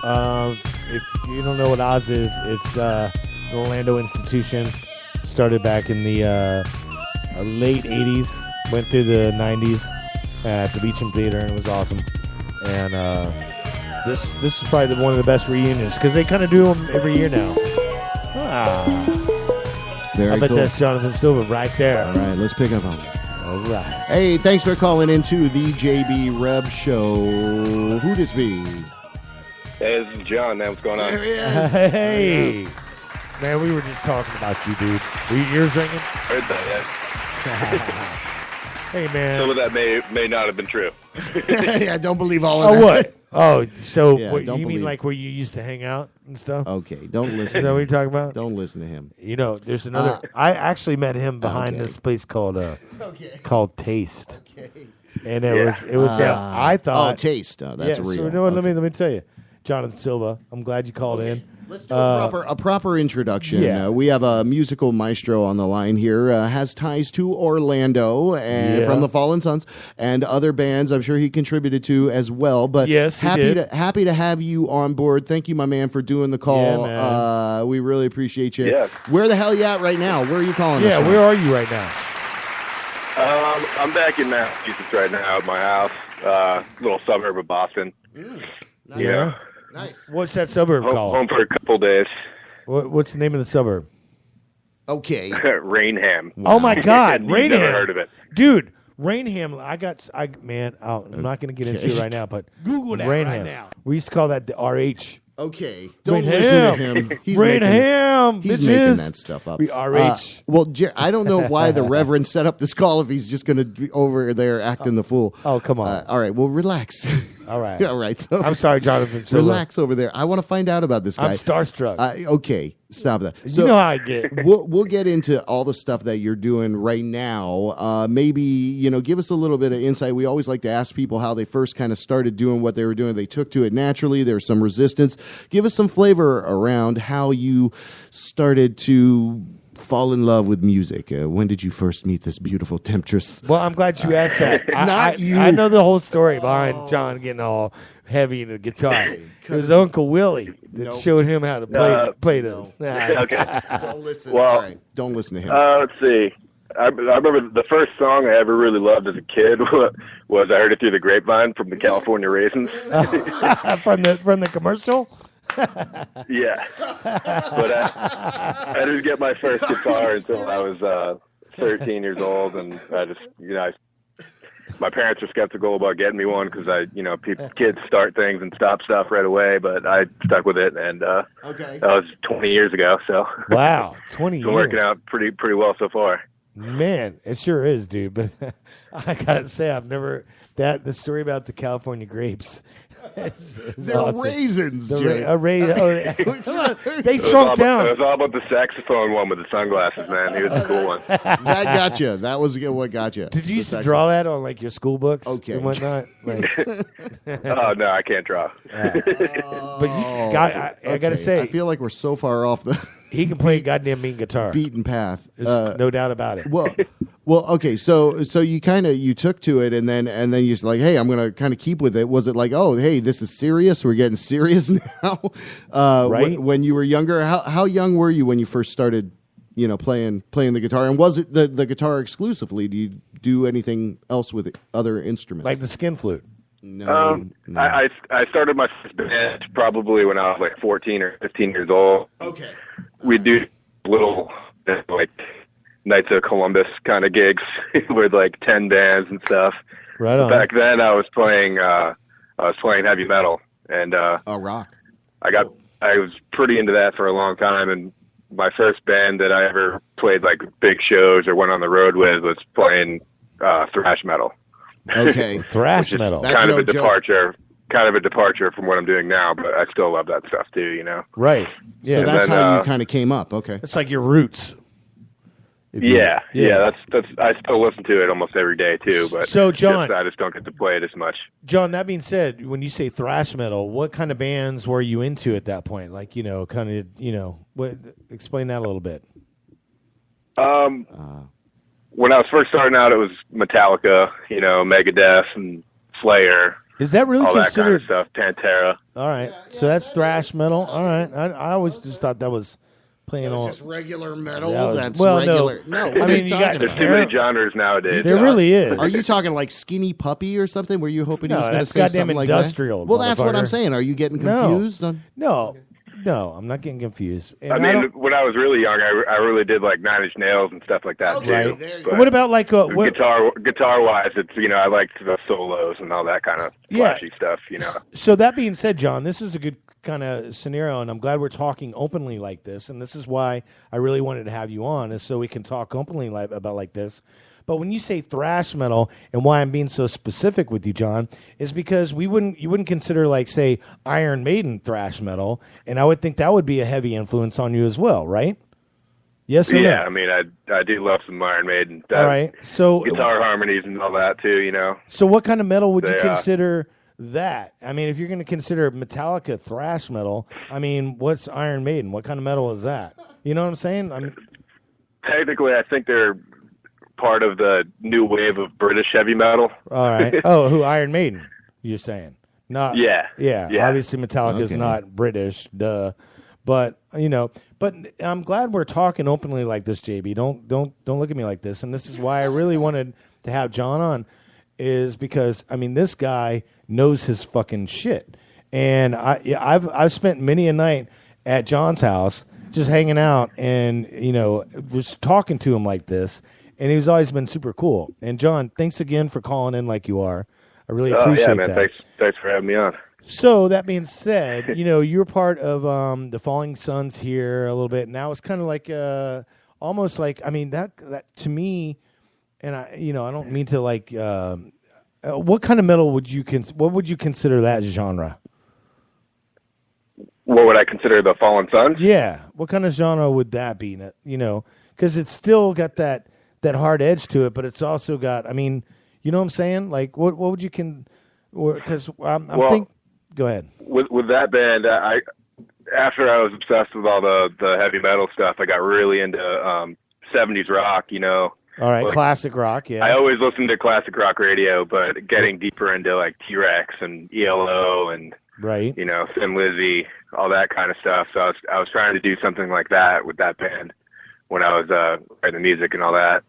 If you don't know what Oz is, it's an Orlando institution. Started back in the late 80s. Went through the 90s at the Beecham Theater, and it was awesome. And this is probably one of the best reunions because they kind of do them every year now. Very I bet cool. that's Jonathan Silva right there. All right, let's pick up on it. All right. Hey, thanks for calling into the Jb Rev Show. Who this be? Hey, this is John, man. What's going on? There he is. Hey. Man, we were just talking about you, dude. Were your ears ringing? Heard that, Hey, man. Some of that may not have been true. Yeah, don't believe all of that. Oh, what? Oh, so Yeah, what, don't you mean believe- like where you used to hang out and stuff? Okay, don't listen. Is that what you're talking about? Don't listen to him. There's another. I actually met him behind Okay. this place called Taste. Okay. And it was. I thought Taste. That's real. So you know what? Okay. Let me tell you, Jonathan Silva. I'm glad you called in. Let's do a proper introduction. Yeah. We have a musical maestro on the line here. Has ties to Orlando and from the Fallen Sons and other bands. I'm sure he contributed to as well. But yes, he did. happy to have you on board. Thank you, my man, for doing the call. Yeah, man. We really appreciate you. Yeah. Where the hell you at right now? Where are you calling us Yeah, from? where are you right now? I'm back in Massachusetts right now at my house, little suburb of Boston. Nice. Yeah. Nice. What's that suburb called? Home for a couple days. What's the name of the suburb? Okay. Rainham. Oh my God, You've Rainham! never heard of it, dude. Rainham. I'm not going to get into it right now, but Google that Rainham. right now. We used to call that the RH Okay, don't Bring listen to him. him. He's Bring making, him, He's bitches. making that stuff up. We RH. Well, I don't know why the Reverend set up this call if he's just going to be over there acting the fool. Oh, come on. All right, well, relax. All right. All right. So I'm sorry, Jonathan Silva. relax over there. I want to find out about this guy. I'm starstruck. Okay, stop that. So, you know how I get. We'll get into all the stuff that you're doing right now. Maybe, give us a little bit of insight. We always like to ask people how they first kind of started doing what they were doing. They took to it naturally. There was some resistance. Give us some flavor around how you started to fall in love with music. When did you first meet this beautiful temptress? Well, I'm glad you asked that. Not you. I know the whole story behind John getting all heavy in the guitar. It was Uncle Willie that showed him how to play the. Okay. Don't listen. Well, All right. Don't listen to him. Let's see. I remember the first song I ever really loved as a kid was I heard it through the grapevine from the California Raisins. from the commercial. Yeah, but I didn't get my first guitar until I was 13 years old, and I just my parents were skeptical about getting me one because kids start things and stop stuff right away, but I stuck with it, and that was 20 years ago. So wow, 20 years, been working out pretty well so far. Man, it sure is, dude. But I gotta say, I've never the story about the California grapes. They're awesome. Raisins, Jay. They shrunk down. It was all about the saxophone one with the sunglasses, man. He was a cool one. That got you. That was what got you. Did you used to draw that on like your school books and whatnot? Oh no, I can't draw. But you got. I gotta say, I feel like we're so far off the. He can play a goddamn mean guitar. Beaten path. No doubt about it. Well, okay. So you took to it, and then you're like, hey, I'm gonna kind of keep with it. Was it like, oh, hey, this is serious? We're getting serious now. Right. When you were younger, how young were you when you first started, playing the guitar? And was it the guitar exclusively? Do you do anything else with other instruments, like the skin flute? No. I started my first band probably when I was like 14 or 15 years old. Okay. We do little like Knights of Columbus kind of gigs with like 10 bands and stuff. Right on. Back then I was playing heavy metal, and rock. I was pretty into that for a long time, and my first band that I ever played like big shows or went on the road with was playing thrash metal. Okay. Thrash metal. That's kind of no a departure. Kind of a departure from what I'm doing now, but I still love that stuff too, Right. Yeah. So that's how you kind of came up. Okay. It's like your roots. Yeah. That's I still listen to it almost every day too, but so John, I just don't get to play it as much. John, that being said, when you say thrash metal, what kind of bands were you into at that point? Like, what? Explain that a little bit. When I was first starting out, it was Metallica, Megadeth and Slayer. Is that really all considered that kind of stuff? Pantera. All right, so that's thrash metal. All right, I always just thought that was playing on just regular metal. That's regular. No, I mean, you got there's too many genres nowadays. There really is. Are you talking like Skinny Puppy or something? Were you hoping he was going to say goddamn something like industrial, that? Well, that's what I'm saying. Are you getting confused? No, I'm not getting confused. And I mean, when I was really young, I really did like Nine Inch Nails and stuff like that too. But what about like guitar wise? It's I liked the solos and all that kind of flashy stuff. So that being said, John, this is a good kind of scenario, and I'm glad we're talking openly like this. And this is why I really wanted to have you on, is so we can talk openly about like this. But when you say thrash metal, and why I'm being so specific with you, John, is because you wouldn't consider like, say, Iron Maiden thrash metal, and I would think that would be a heavy influence on you as well, right? Yes or no? Yeah, I mean, I do love some Iron Maiden. All right, so guitar harmonies and all that too, So what kind of metal would you consider that? I mean, if you're going to consider Metallica thrash metal, I mean, what's Iron Maiden? What kind of metal is that? You know what I'm saying? Technically, I think they're part of the new wave of British heavy metal. All right. Oh, who Iron Maiden? You're saying? Not. Yeah. Obviously, Metallica is not British, duh. But but I'm glad we're talking openly like this, JB. Don't look at me like this. And this is why I really wanted to have John on, is because this guy knows his fucking shit. And I've spent many a night at John's house just hanging out and just talking to him like this. And he's always been super cool. And John, thanks again for calling in like you are. I really appreciate man. that. Thanks for having me on. So that being said, you were part of the Falling Suns here a little bit. Now it's kind of like almost like that to me, and I don't mean to like. What kind of metal would you consider that genre? What would I consider the Fallen Suns? Yeah, what kind of genre would that be? Because it's still got that hard edge to it, but it's also got. You know what I'm saying? Like, what would you Because I'm thinking. Go ahead. With that band, after I was obsessed with all the heavy metal stuff, I got really into 70s rock. All right, classic rock. Yeah, I always listened to classic rock radio, but getting deeper into like T-Rex and ELO and right, Thin Lizzy, all that kind of stuff. So I was trying to do something like that with that band when I was writing the music and all that.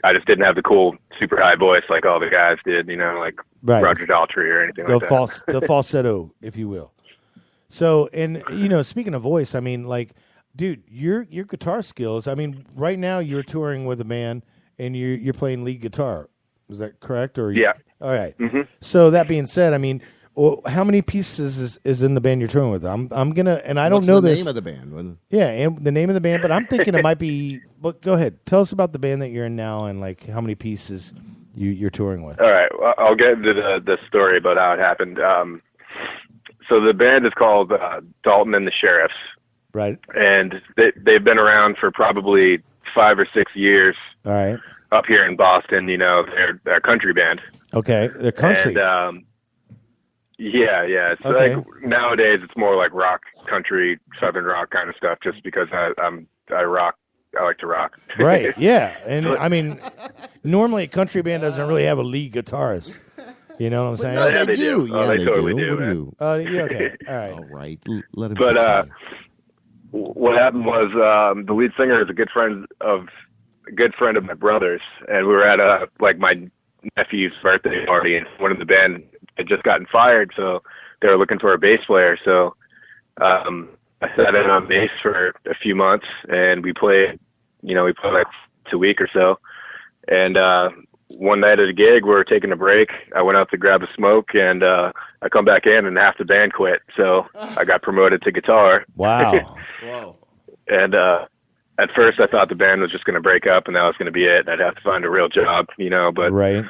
I just didn't have the cool, super high voice like all the guys did, like Roger Daltrey or anything like that. The falsetto, if you will. So, and speaking of voice, dude, your guitar skills. Right now you're touring with a band and you're playing lead guitar. Is that correct? Or yeah. All right. Mm-hmm. So that being said, how many pieces is in the band you're touring with? I'm gonna, and I don't know the this. name of the band? Yeah, and the name of the band, but I'm thinking it might be. But go ahead, tell us about the band that you're in now, and like how many pieces you're touring with. All right, well, I'll get into the story about how it happened. So the band is called Dalton and the Sheriffs, right? And they've been around for probably 5 or 6 years. All right, up here in Boston, they're a country band. Okay, they're country. And, yeah. It's okay. like nowadays it's more like rock, country, southern rock kind of stuff. Just because I like to rock. Right. Yeah, and normally a country band doesn't really have a lead guitarist. You know what I'm saying? No, they do. Yeah, they totally do. Yeah, okay. All right. All right. Let him. But what happened was the lead singer is a good friend of my brother's, and we were at my nephew's birthday party, and one of the band had just gotten fired, so they were looking for a bass player. So I sat in on bass for a few months, and we played like 2 weeks or so. And one night at a gig, we were taking a break. I went out to grab a smoke, and I come back in, and half the band quit. So I got promoted to guitar. Wow. Whoa. And at first, I thought the band was just going to break up, and that was going to be it. I'd have to find a real job, but right.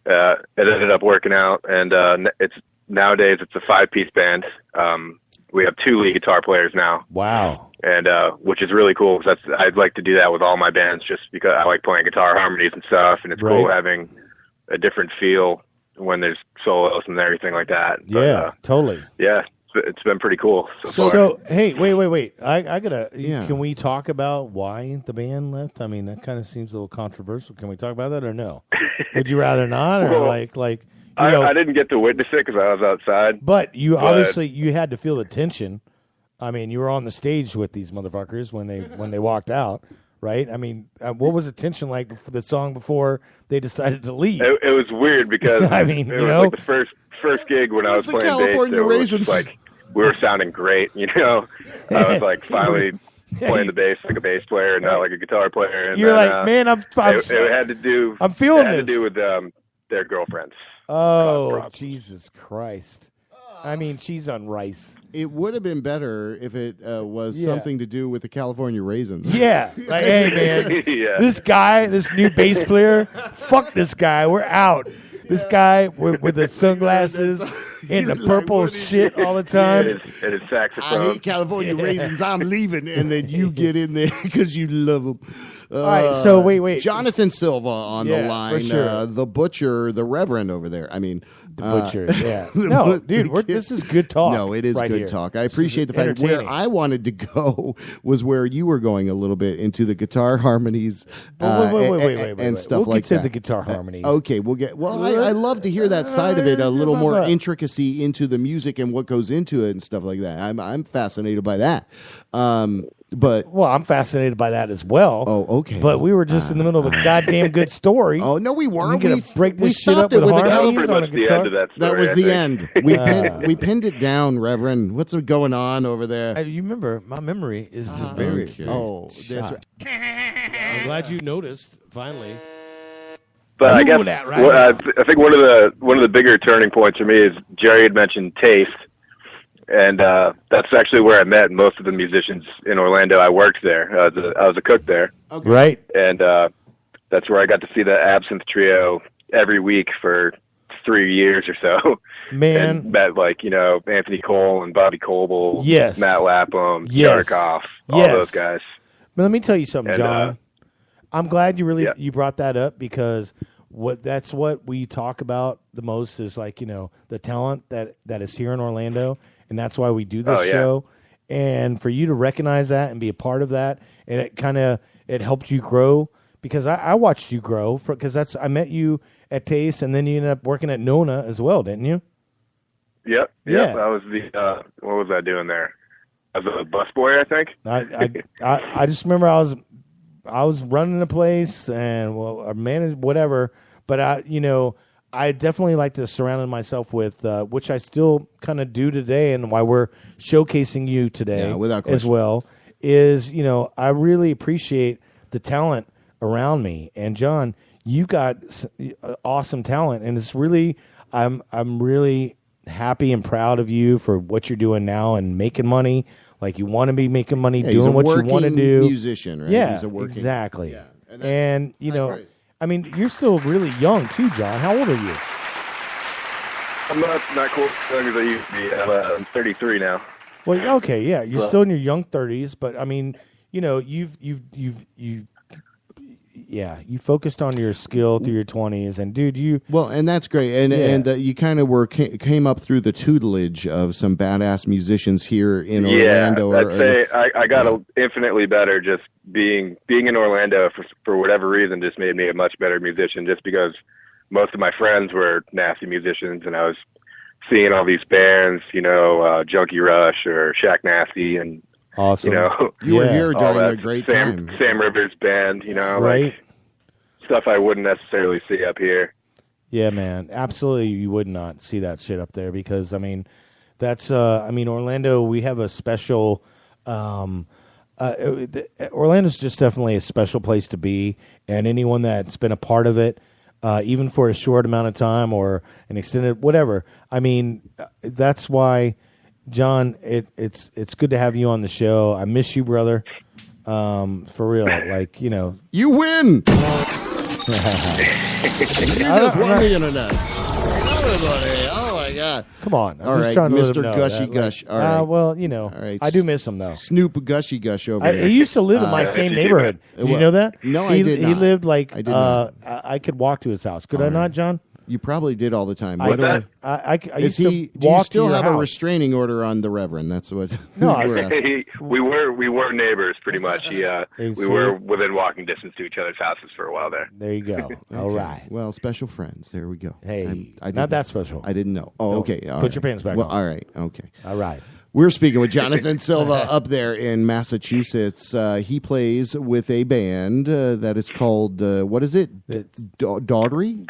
It ended up working out, and nowadays it's a 5-piece band. We have 2 lead guitar players now. Wow. And which is really cool, because I'd like to do that with all my bands, just because I like playing guitar harmonies and stuff, and it's cool having a different feel when there's solos and everything like that. Yeah, but, totally. Yeah, it's been pretty cool so far. So hey, wait. I gotta. Yeah. Can we talk about why the band left? that kind of seems a little controversial. Can we talk about that or no? Would you rather not, or well, I didn't get to witness it because I was outside. But obviously you had to feel the tension. You were on the stage with these motherfuckers when they walked out, right? What was the tension like for the song before they decided to leave? It was weird because it was like the first gig when I was playing California bass. Raisins. It was like we were sounding great, I was like finally playing the bass like a bass player and not like a guitar player. And you're then, like, man, it had to do. I'm feeling it had this. to do with their girlfriends. Oh, Jesus Christ. She's on rice. It would have been better if it was something to do with the California Raisins. Yeah. Like, hey, man, this guy, this new bass player, fuck this guy. We're out. This guy with the sunglasses and the purple shit all the time. And his saxophone. I hate California Raisins. I'm leaving. And then you get in there because you love them. All right, so wait. Jonathan Silva on the line. For sure. The butcher, the Reverend over there. The butcher, yeah. No, dude, this is good talk. No, it is right good here. talk. I appreciate the fact where I wanted to go was where you were going a little bit into the guitar harmonies wait. and stuff we'll like get to that. the guitar harmonies. Okay, we'll get. Well, I love to hear that side of it, a little more intricacy into the music and what goes into it and stuff like that. I'm fascinated by that. But I'm fascinated by that as well. Oh, okay. But we were just in the middle of a goddamn good story. Oh no, we weren't. We're gonna break this shit up with harmonies on a guitar. That was the end. We pinned it down, Reverend. What's going on over there? You remember, my memory is just very shot. I'm glad you noticed. Finally. But I think one of the bigger turning points for me is Jerry had mentioned taste, and that's actually where I met most of the musicians in Orlando. I worked there. I was a cook there. Okay. Right. And that's where I got to see the Absinthe Trio every week for 3 years or so. Man. And met, like, you know, Anthony Cole and Bobby Coble, Yes. Matt Lapham, Yes. Yarkoff, all Yes. those guys. But let me tell you something, And, John. I'm glad you yeah. you brought that up, because that's what we talk about the most is, like, you know, the talent that is here in Orlando, and that's why we do this Oh, yeah. show. And for you to recognize that and be a part of that, and it helped you grow, because I watched you grow, because I met you at Taste, and then you ended up working at Nona as well, didn't you? Yep. Yeah. I was what was I doing there? I was a busboy, I think. I just remember I was running the place and I managed whatever, but I definitely like to surround myself with which I still kind of do today, and why we're showcasing you today without as question. well is, I really appreciate the talent around me. And John, you got awesome talent, and it's really I'm really happy and proud of you for what you're doing now and making money. Like, you want to be making money, Yeah, doing what he's a you want to working do. musician, right? Yeah, He's a working, exactly. Yeah. And I mean, you're still really young too, John. How old are you? I'm not cool as young as I used to be. I'm 33 now. Well, okay, yeah, you're Well- still in your young 30s, but I mean, you focused on your skill through your 20s, and dude, and that's great, and you kind of came up through the tutelage of some badass musicians here in Orlando. I'd say I got infinitely better just being in Orlando for whatever reason. Just made me a much better musician, just because most of my friends were nasty musicians, and I was seeing all these bands, Junkie Rush or Shaq Nasty, and awesome. You were here all during that a great Sam, time. Sam Rivers band, Right. like stuff I wouldn't necessarily see up here. Yeah, man, absolutely. You would not see that shit up there, because I mean, that's Orlando. We have a special. Orlando's just definitely a special place to be, and anyone that's been a part of it, even for a short amount of time or an extended whatever. I mean, that's why, John, it's good to have you on the show. I miss you, brother. For real, like, you win. You just won the internet. Everybody. Oh my God. Come on. All right, Mr. Gushy Gush. All right. Well, All right. I do miss him, though. Snoop Gushy Gush over here. He used to live in my same neighborhood. Did you know that? No, he, I did not. He lived like I did not. I could walk to his house. Could I not, John? You probably did all the time. I What do I- used Do you to walk still to your have a house. restraining order on the Reverend? That's what. No, you were asking. we were neighbors pretty much. We were within walking distance to each other's houses for a while there. There you go. All Okay. right. Well, special friends. There we go. Hey, I not didn't- that special. I didn't know. Oh, No, okay. All put right. your pants back Well, on. all right. Okay. All right. We're speaking with Jonathan Silva up there in Massachusetts. He plays with a band that is called, what is it? Daughtry?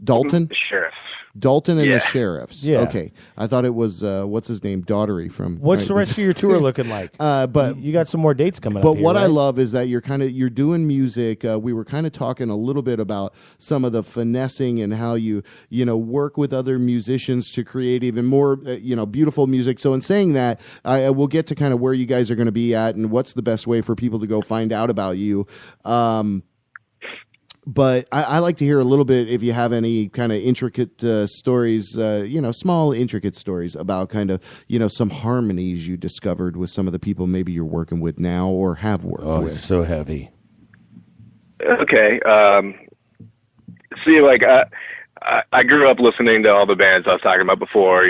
Dalton? Sheriff. Dalton and Yeah. the Sheriffs. Yeah. Okay. I thought it was, what's his name? Daughtry from. What's the rest of your tour looking like? But you got some more dates coming up. But here, what I right? love is that you're doing music. We were kind of talking a little bit about some of the finessing and how you work with other musicians to create even more beautiful music. So in saying that, I will get to kind of where you guys are going to be at and what's the best way for people to go find out about you. But I like to hear a little bit if you have any kind of intricate stories, small intricate stories about kind of, some harmonies you discovered with some of the people maybe you're working with now or have worked with. It's so heavy. Okay. See, like I grew up listening to all the bands I was talking about before.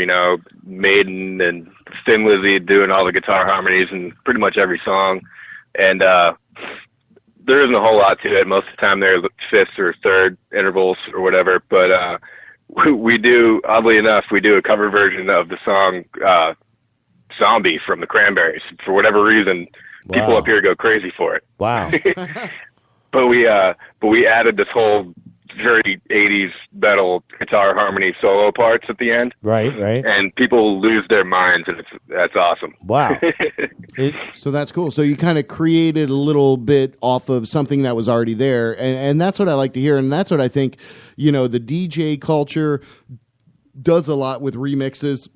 Maiden and Thin Lizzy doing all the guitar harmonies and pretty much every song, and there isn't a whole lot to it. Most of the time they're fifths or third intervals or whatever. But we do, oddly enough, we do a cover version of the song Zombie from the Cranberries. For whatever reason, people up here go crazy for it. Wow. But we added this whole very 80s metal guitar harmony solo parts at the end. Right. And people lose their minds, and that's awesome. Wow. So that's cool. So you kind of created a little bit off of something that was already there, and that's what I like to hear, and that's what I think, the DJ culture does a lot with remixes.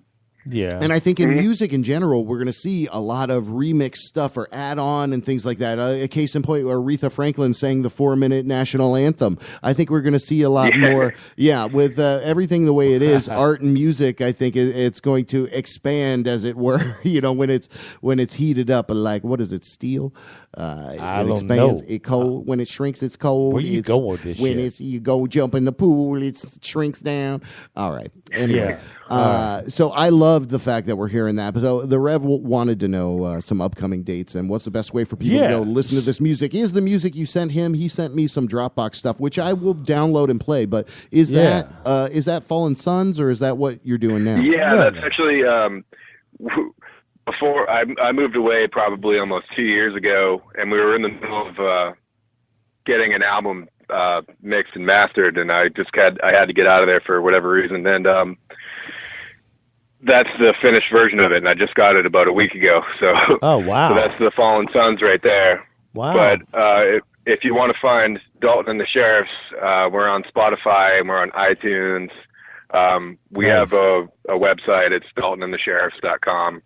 Yeah. And I think in music in general, we're going to see a lot of remix stuff or add-on and things like that. A case in point, where Aretha Franklin sang the 4-minute national anthem. I think we're going to see a lot more. Yeah, with everything the way it is, art and music, I think it's going to expand, as it were. When it's heated up, like what is it, steel? I it don't expands. know. It cold when it shrinks. It's cold. Where you going with this when shit? you go jump in the pool, it shrinks down. All right. Anyway, Yeah. so I loved the fact that we're hearing that. So the Rev wanted to know some upcoming dates and what's the best way for people to go listen to this music. Is the music you sent him? He sent me some Dropbox stuff, which I will download and play. But is that Fallen Sons, or is that what you're doing now? Yeah, that's actually before I moved away probably almost 2 years ago, and we were in the middle of getting an album mixed and mastered, and I had to get out of there for whatever reason, and that's the finished version of it, and I just got it about a week ago. So oh wow, so that's the Fallen Sons right there. Wow. But if you want to find Dalton and the Sheriffs, we're on Spotify and we're on iTunes. We have a website. It's daltonandthesheriffs.com.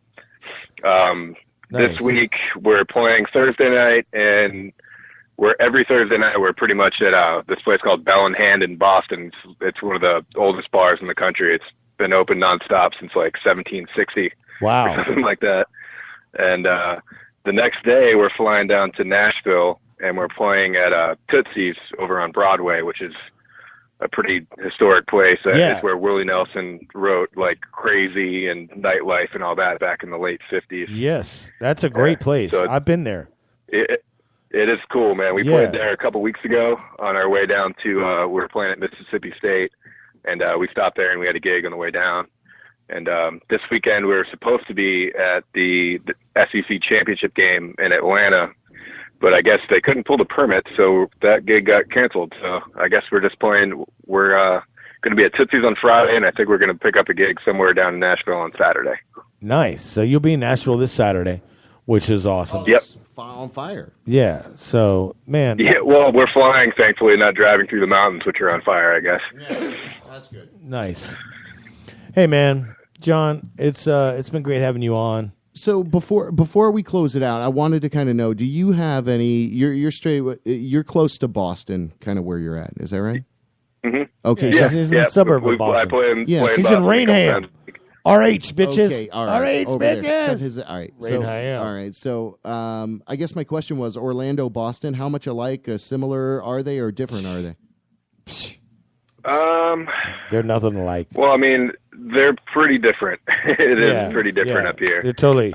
This week we're playing Thursday night, and every Thursday night we're pretty much at this place called Bell in Hand in Boston. It's one of the oldest bars in the country. It's been open nonstop since like 1760. Wow. Or something like that. And the next day we're flying down to Nashville, and we're playing at Tootsie's over on Broadway, which is a pretty historic place. It's where Willie Nelson wrote like Crazy and Nightlife and all that back in the late 50s. Yes, that's a great place. So I've been there. It is cool, man. We played there a couple weeks ago on our way down to, we were playing at Mississippi State, and we stopped there and we had a gig on the way down. And this weekend we were supposed to be at the SEC championship game in Atlanta, but I guess they couldn't pull the permit, so that gig got canceled. So I guess we're just playing. We're going to be at Tootsie's on Friday, and I think we're going to pick up a gig somewhere down in Nashville on Saturday. Nice. So you'll be in Nashville this Saturday, which is awesome. Yep. On fire. Yeah. So, man. Yeah, well, we're flying, thankfully, not driving through the mountains, which are on fire, I guess. Yeah, that's good. Nice. Hey, man. John, it's been great having you on. So before we close it out, I wanted to kind of know: do you have any? You're close to Boston, kind of where you're at. Is that right? Mm-hmm. Okay, yeah, he's in the suburb of Boston. I play in he's in Rainham. RH bitches. Okay, all right. RH bitches. All right. Rainham. All right. So, I guess my question was Orlando, Boston. How much alike, similar are they, or different are they? They're nothing alike. Well, I mean, they're pretty different. It is pretty different up here. They're totally.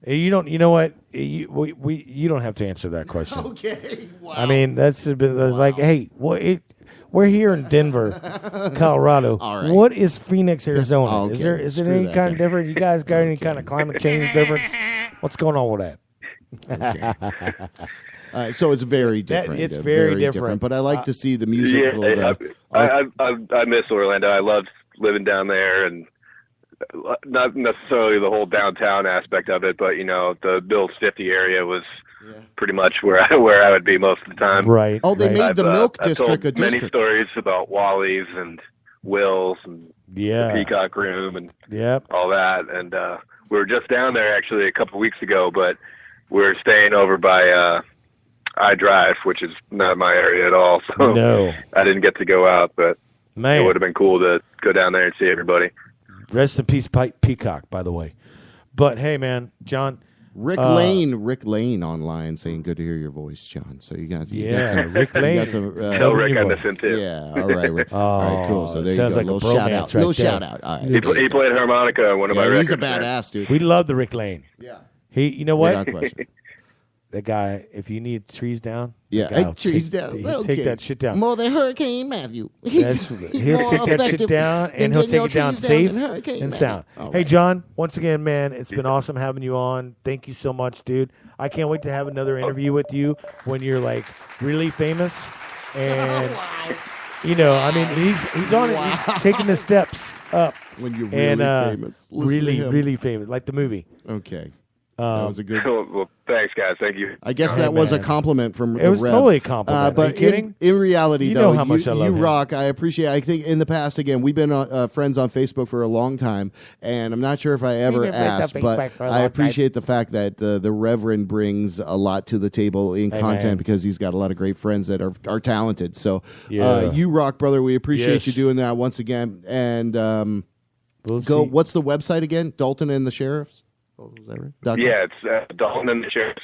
You don't. You know what? You don't have to answer that question. Okay. Wow. I mean, that's a bit like, hey, we're here in Denver, Colorado. All right. What is Phoenix, Arizona? Okay. Is there any kind of different? You guys got any kind of climate change difference? What's going on with that? Okay. So it's very different. It's very different. But I like to see the musical. I miss Orlando. I loved living down there, and not necessarily the whole downtown aspect of it, but the Bill's 50 area was pretty much where I would be most of the time. Right. Oh, they made the Milk I've District told a many district. stories about Wally's and Will's and the Peacock Room and all that. And we were just down there actually a couple weeks ago, but we were staying over by iDrive, which is not my area at all. So no. I didn't get to go out, but Man. It would have been cool to go down there and see everybody. Rest in peace, Peacock, by the way. But hey, man, John. Rick Lane online saying, "Good to hear your voice, John." So you got some, Rick Lane. You got some, Tell Rick I miss him too. Yeah, all right, Rick. All right, cool. So there you go. Sounds like a little shout out. bromance right Little there. shout out. All right. He played harmonica on one of my records. He's a badass, dude. We love the Rick Lane. Yeah. You know what? Without question. That guy, if you need trees down, Yeah, that guy will trees take, down. He'll Okay. take that shit down. More than Hurricane Matthew. He'll more take that shit effective down, than and he'll getting your take it down trees safe than Hurricane and Matthew. sound. All Hey, right. John, once again, man, it's been awesome having you on. Thank you so much, dude. I can't wait to have another interview with you when you're like really famous. And I mean, he's on it. He's taking the steps up. When you're really famous. Listen to Really, him. really famous, like the movie. Okay. That was a good. Well, thanks, guys. Thank you. I guess that was a compliment from It was Rev. totally a compliment. But Are you kidding? in reality, You though, know how much I love you him. rock. I appreciate. I think in the past, again, we've been friends on Facebook for a long time, and I'm not sure if I ever been friends on asked, Facebook but for a I long appreciate the fact that the Reverend brings a lot to the table in content man. because he's got a lot of great friends that are talented. So, Yeah. you rock, brother. We appreciate Yes. you doing that once again. And We'll go. see. What's the website again? Dalton and the Sheriffs. Oh, is that right? .com? Yeah, it's Dalton and the Sheriff's.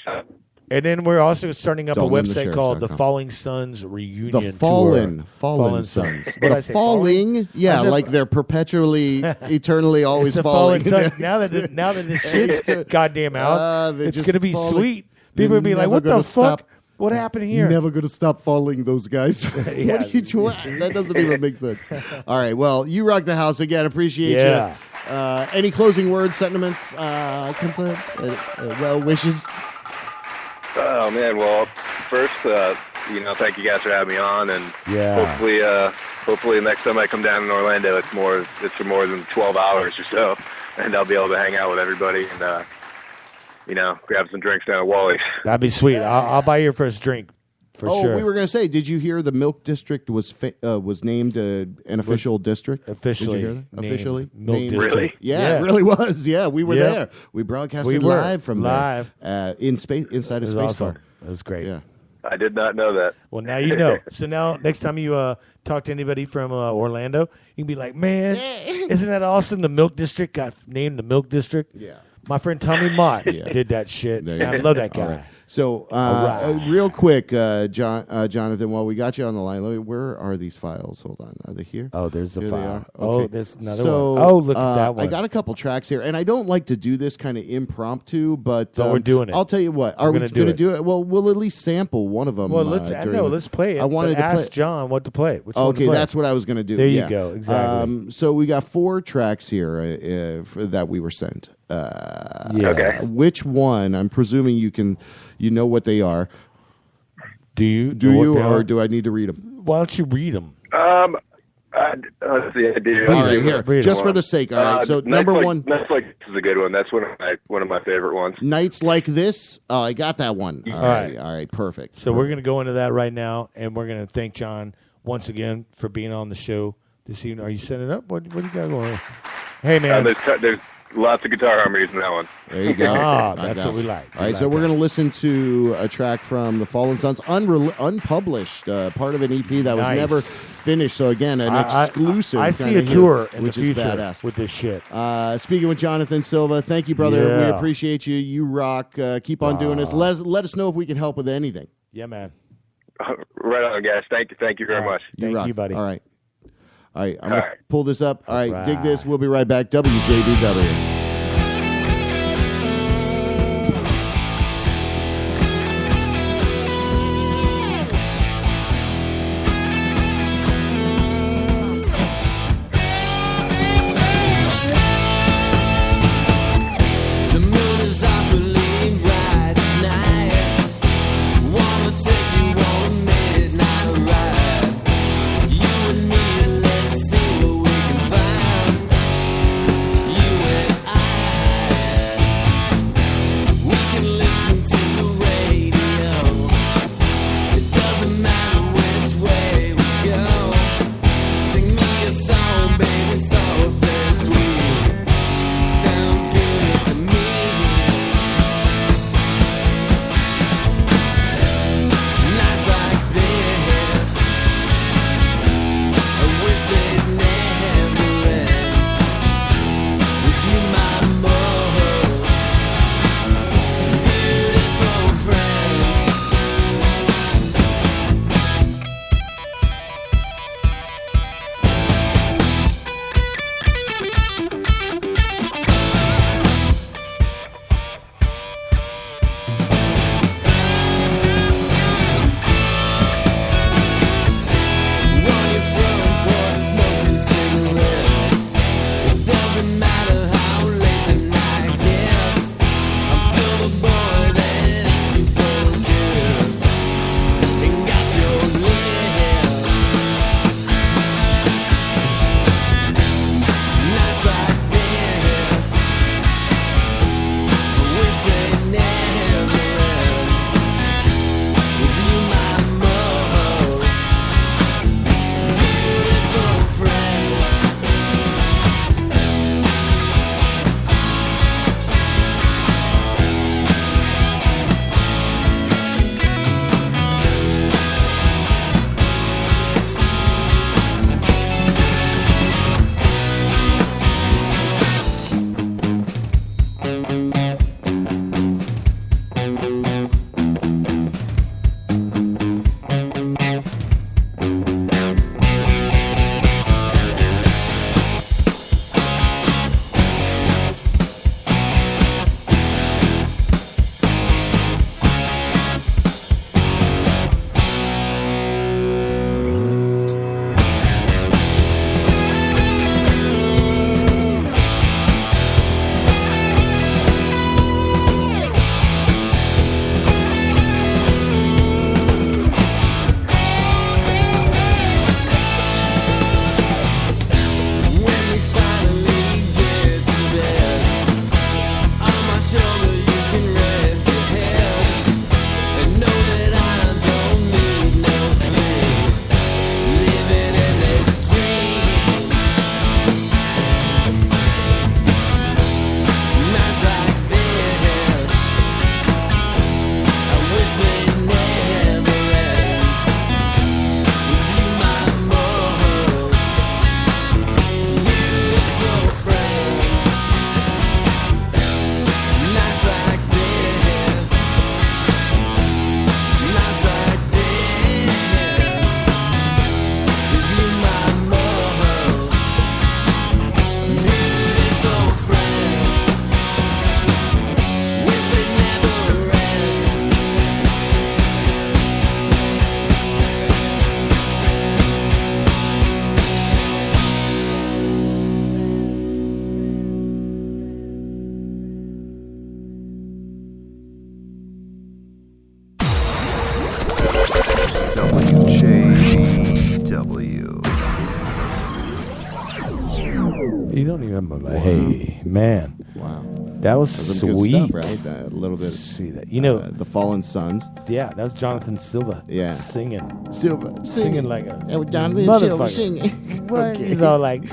And then we're also starting up a Dalton and the website Sheriffs called dot the com. Falling Sons Reunion The Fallen Tour. Sons. What did I The say, falling, yeah, I said- like they're perpetually, eternally, always It's the falling. Fallen Sons. Now that this shit's goddamn out, they're it's just gonna be falling. sweet. They're People will be like, never "What the gonna fuck? stop. What happened here?" Never going to stop falling, those guys. Yeah. What are you doing? That doesn't even make sense. All right, well, you rock the house again. Appreciate Yeah. you. Any closing words, sentiments, concerns, well wishes? Oh man, well, first, thank you guys for having me on, and hopefully next time I come down in Orlando, it's for more than 12 hours or so, and I'll be able to hang out with everybody and grab some drinks down at Wally's. That'd be sweet. I'll buy your first drink for sure. We were going to say, did you hear the Milk District was named an official district? Officially Did you hear that? named Officially? Milk Named- District. Really? Yeah, it really was. Yeah, we were Yeah. there. We broadcasted We were live from live. there in space inside a It was space awesome. bar. It was great. Yeah. I did not know that. Well, now you know. So now, next time you talk to anybody from Orlando, you can be like, "Man, isn't that awesome? The Milk District got named the Milk District." Yeah. My friend Tommy Mott did that shit. There you And I go. love that guy. All right. So, All right. real quick, Jonathan, while we got you on the line, where are these files? Hold on. Are they here? Oh, there's a Here they file. are. Oh, Okay. there's another So, one. Oh, look at that one. I got a couple tracks here, and I don't like to do this kind of impromptu, but we're doing it. I'll tell you what. Are we gonna going to do do it? Well, we'll at least sample one of them. Well, let's play it. I wanted but to ask play. John what to play. Which one to Okay, play. that's what I was going to do. There you yeah. go. Exactly. So we got 4 tracks here that we were sent. Okay. Which one? I'm presuming you know what they are. Do you? Do know what you, they or are? do I need to read them? Why don't you read them? Let's see, I do. All right, here, Read just it. for the sake. All right, so number one, Nights Like This is a good one. That's one of my favorite ones. Nights Like This. Oh, I got that one. All right. right, perfect. So we're going to go into that right now, and we're going to thank John once again for being on the show this evening. Are you setting it up? What do you got going on? Hey, man. There's lots of guitar harmonies in that one. There you go. Ah, I that's got what we you. like. All right, We so like we're that. going to listen to a track from the Fallen Sons, unpublished, part of an EP that was Nice. never finished. So again, an exclusive. I see kinda a here, tour in which the is future badass. with this shit. Speaking with Jonathan Silva, thank you, brother. We Yeah. appreciate you. You rock. Keep on doing this. Let us know if we can help with anything. Yeah, man. Right on, guys. Thank you very much. Thank rock. you, buddy. All right. I'm All going to right. pull this up. All right, dig right. this. We'll be right back. WJBW. The moon is awfully bright tonight. Wanna take you on a midnight ride. You and me, let's see what we can find. You and You don't even remember. Hey, man. Wow. That was some sweet. good stuff, right? A little bit. Sweet. You know, The Fallen Sons. yeah, that was Jonathan Silva. Yeah. Singing. Silva. Singing like a Jonathan Silva motherfucker. singing. What? He's all like...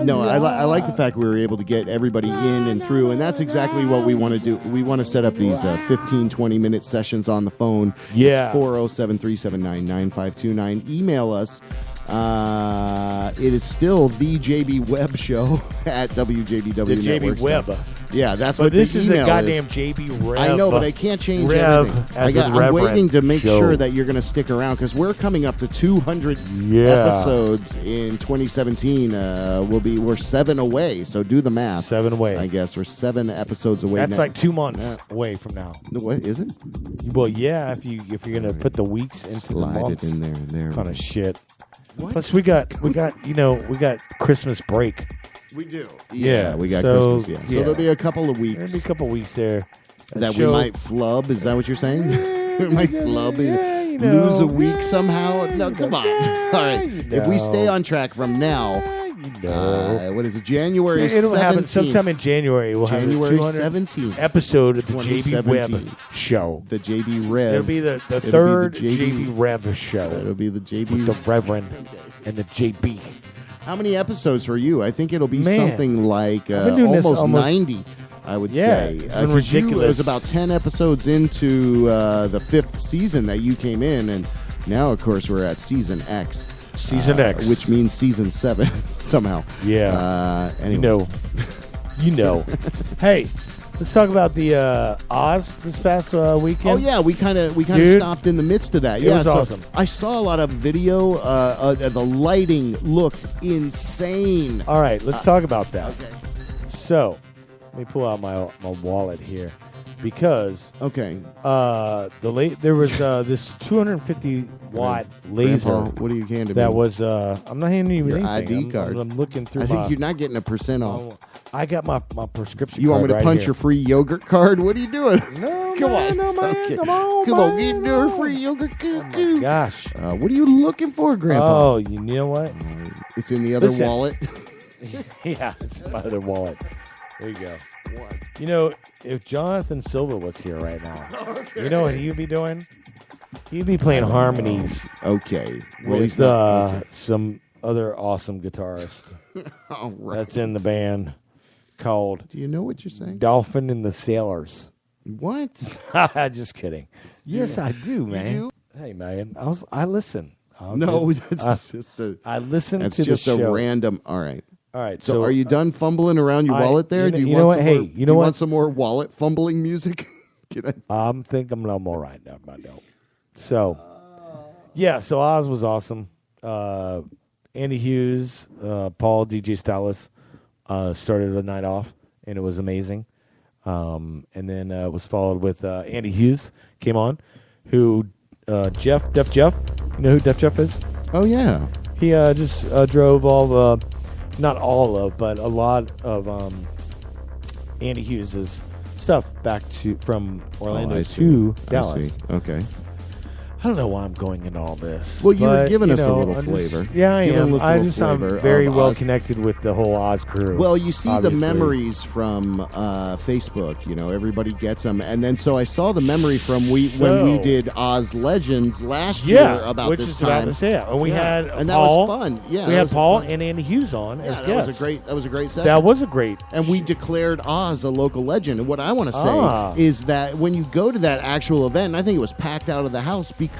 No, I like the fact we were able to get everybody in and through, and that's exactly what we want to do. We want to set up these 15, 20-minute sessions on the phone. Yeah. It's 407-379-9529. Email us. It is still the Jb Web Show at WJBW The JB Network. Web. Yeah, that's But what this the is the email goddamn is. JB Rev. I know, but I can't change Rev everything. as I'm waiting to make show. sure that you're going to stick around because we're coming up to 200 Yeah. episodes in 2017. We're 7 away, so do the math. 7 away. I guess we're 7 episodes away. That's now. like 2 months away from now. No, what is it? Well, yeah, if you're gonna put the weeks into Slide the months, it in there. kind of shit. What? Plus, we got Christmas break. We do. Yeah, we got so, Christmas. Yeah. So yeah. there'll be a couple of weeks. There'll be a couple weeks there that we might flub. Is that what you're saying? We might flub and lose a week somehow. No, come on. All right. If we stay on track from now, what is it? January 17th. It'll happen sometime in January. We'll January have the 17th episode of the JB Web 2017. Show. The JB Rev. It'll be the It'll third be the JB Rev Show. It'll be the JB. With the Reverend and the JB. How many episodes for you? I think it'll be Man. something like I've been doing this almost almost 90. I would Yeah, say. it's been 'Cause It ridiculous. was about 10 episodes into the 5th season that you came in, and now, of course, we're at season X. Season X. Which means season 7 somehow. Yeah. Anyway. You know. Hey, let's talk about the Oz this past weekend. Oh yeah, we kind of Dude, stopped in the midst of that. it Yeah, was so awesome. I saw a lot of video. The lighting looked insane. All right, let's talk about that. Okay. So, let me pull out my wallet here because Okay. there was this 250 watt laser. Grandpa, what are you handing that me? was I'm not handing you Your anything. ID card. I'm looking through I my. think you're not getting a % off. I got my prescription. You want me card to right punch here. your free yogurt card? What are you doing? No, Come man, on. no, man. Okay. Come on, Come on, man, get your no. free yogurt. Oh my gosh. What are you looking for, Grandpa? Oh, you know what? It's in the other Listen. wallet. Yeah, it's my other wallet. There you go. What? You know, if Jonathan Silva was here right now, you know what he'd be doing? He'd be playing harmonies. Okay. Well, he's With not. Okay. some other awesome guitarist All right. that's in the band called Do you know what you're saying? Dolphin and the Sailors. What? Just kidding. Yes, I do, man. do? Hey, man, I listen. No, that's just a. I listen That's to just the a show. random. All right. All right, So, are you done fumbling around your wallet there? you Do you, know want what? some Hey, more, you know do what? want some more wallet fumbling music? Can I? I'm thinking I'm all right now, but I don't. So, yeah, so Oz was awesome. Andy Hughes, Paul, DJ Stylus started the night off, and it was amazing. And then it was followed with Andy Hughes came on, who Def Jeff. You know who Def Jeff is? Oh yeah. He just drove all not all of, but a lot of Andy Hughes' stuff back from Orlando I see. to I Dallas. see. Okay. I don't know why I'm going into all this. Well, you were but, giving us a know, little I'm flavor. Yeah, I Giving am. us a I little just I'm flavor very of well Oz. connected with the whole Oz crew. Well, you see obviously. the memories from Facebook. You know, everybody gets them, and then so I saw the memory from when we did Oz Legends last year about which this is time. about to say it. And we had and Paul, that was fun. Yeah, we that had was Paul fun. and Andy Hughes on as that guests. was a great session. That was a great. And we declared Oz a local legend. And what I want to say Ah. is that when you go to that actual event, and I think it was packed out of the house because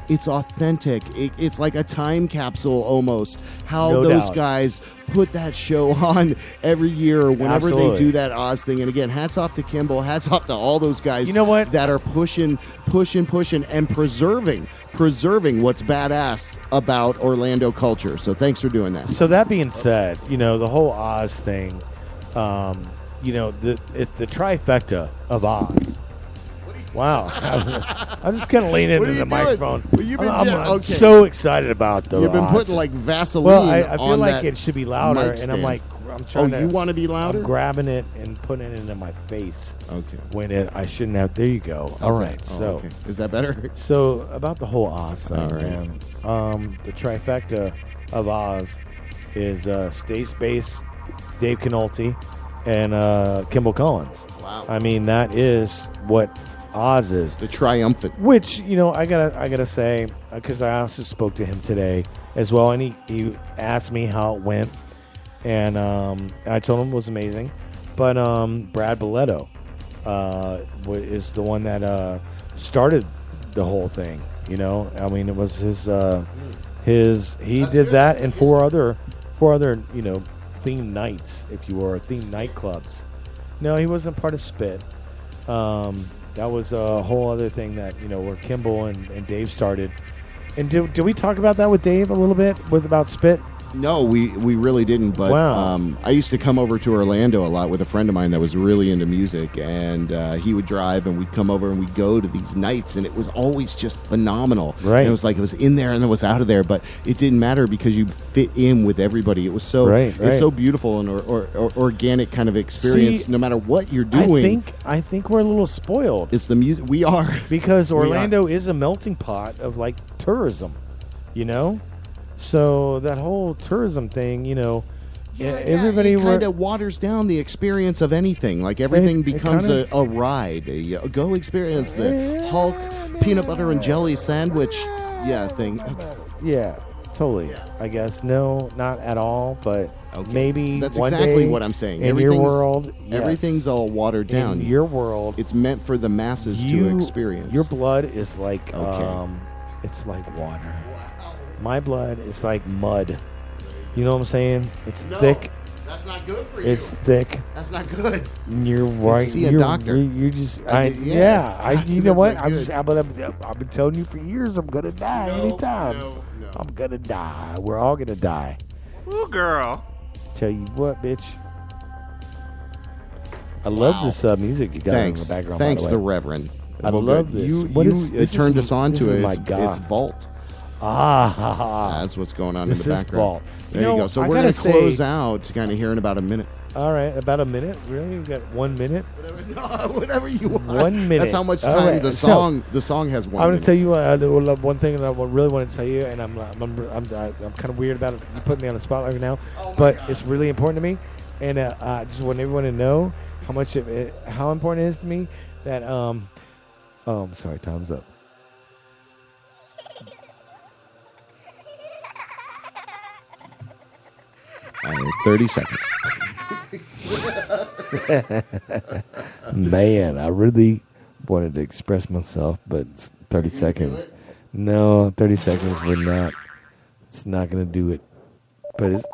it's authentic. It's like a time capsule almost. How No those doubt. guys put that show on every year or whenever they Absolutely. do that Oz thing. And again, hats off to Kimball. Hats off to all those guys. You know what? That are pushing, and preserving what's badass about Orlando culture. So thanks for doing that. So that being said, you know the whole Oz thing, you know it's the trifecta of Oz. Wow, I'm just kind of leaning What are into you the doing? microphone. Well, you've been I'm okay. so excited about the. You've been Oz. putting like Vaseline. Well, I feel on like that it should be louder, mic and I'm stand. like, I'm trying to. you want to be louder? I'm grabbing it and putting it into my face. Okay. When I shouldn't have. There you go. All right. Oh, So, okay. Is that better? so about the whole Oz thing, All right. man. The trifecta of Oz is Stace Bass, Dave Canolti, and Kimball Collins. Wow. I mean, that is what Oz is. The triumphant. Which, I gotta say, because I also spoke to him today as well, and he asked me how it went, and I told him it was amazing. But Brad Boletto is the one that started the whole thing. I mean, it was his. He did that and four other themed nights, if you were, themed nightclubs. No, he wasn't part of Spit. That was a whole other thing that where Kimball and Dave started. And did we talk about that with Dave a little bit about Spit? No, we really didn't. But Wow. I used to come over to Orlando a lot with a friend of mine that was really into music, and he would drive, and we'd come over and we'd go to these nights, and it was always just phenomenal. Right. And it was like it was in there and it was out of there, but it didn't matter because you fit in with everybody. It was so it's so beautiful and or organic kind of experience. See, no matter what you're doing. I think we're a little spoiled. It's the music. We are. Because We are. Orlando is a melting pot of like tourism, So that whole tourism thing, everybody it kind of waters down the experience of anything. Like everything It becomes kinda- a ride. Go experience the Hulk peanut butter and jelly sandwich thing. Yeah, totally. I guess no, not at all, but maybe That's one exactly day what I'm saying. in your world. Yes. Everything's all watered down. In your world, it's meant for the masses to experience. Your blood is like it's like water. My blood is like mud. You know what I'm saying? It's thick. That's not good for It's thick. That's not good. And you're right. See a you're, doctor. You just, you That's know what? not good. I've been telling you for years. I'm gonna die anytime. No. I'm gonna die. We're all gonna die. Ooh, girl. Tell you what, bitch. I love this music you got in the background. Thanks, by the the way. Reverend. I love this. You This turned is- us on this to is it. my It's God. Vault. That's what's going on This in the is background. Vault. There you go. So I we're going to gotta close say- out kind of here in about a minute. All right, about a minute. Really, we got 1 minute. Whatever you want. 1 minute. That's how much All time right, the so- song has. 1 I'm going minute. to tell you one thing that I really want to tell you, and I'm kind of weird about it. You put me on the spot right now, but it's really important to me, and I just want everyone to know how much how important it is to me that I'm sorry, time's up. All right, 30 seconds. Man, I really wanted to express myself, but it's 30 seconds. No, 30 seconds we're not. It's not going to do it. But it's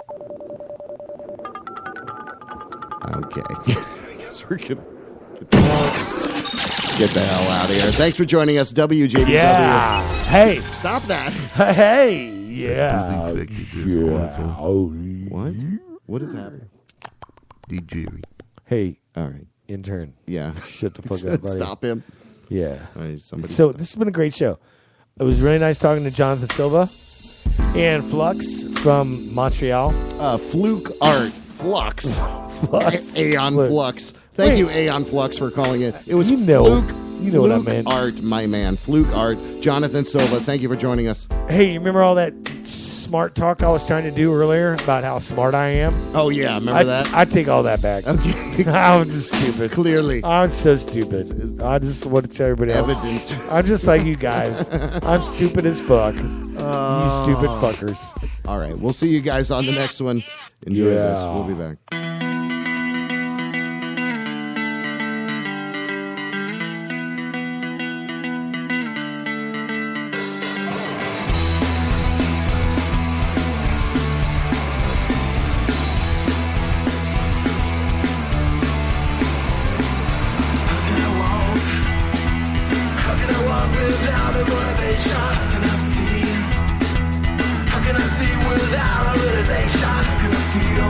okay. I guess we're going to get the hell out of here. Thanks for joining us, WJBW. Yeah. Hey. Stop that. Hey. Yeah. Oh, what? What is happening? DJ. Hey. All right. Intern. Yeah. Shut the fuck up, buddy. Stop him. Yeah. All right, somebody So stop. this has been a great show. It was really nice talking to Jonathan Silva and Flux from Montreal. Fluke Art. Flux. Flux. Aeon Look. Flux. Thank Wait. you, Aeon Flux, for calling it. It was You know Fluke. what I Fluke meant. Art, my man. Fluke Art. Jonathan Silva, thank you for joining us. Hey, you remember all that smart talk I was trying to do earlier about how smart I am? Oh, yeah. Remember that? I take all that back. Okay. I'm just stupid. Clearly. I'm so stupid. I just want to tell everybody else. Evidence. I'm just like you guys. I'm stupid as fuck. You stupid fuckers. All right. We'll see you guys on the next one. Enjoy this. Yeah. We'll be back. Without a realization, how can I feel?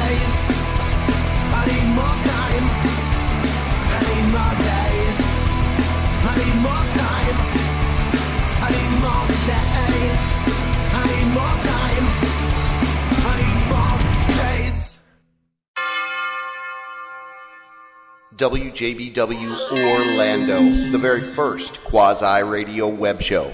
days. I need more time. I need more days. I need more time. I need more days. I need more time. I need more days. WJBW Orlando, the very first quasi-radio web show.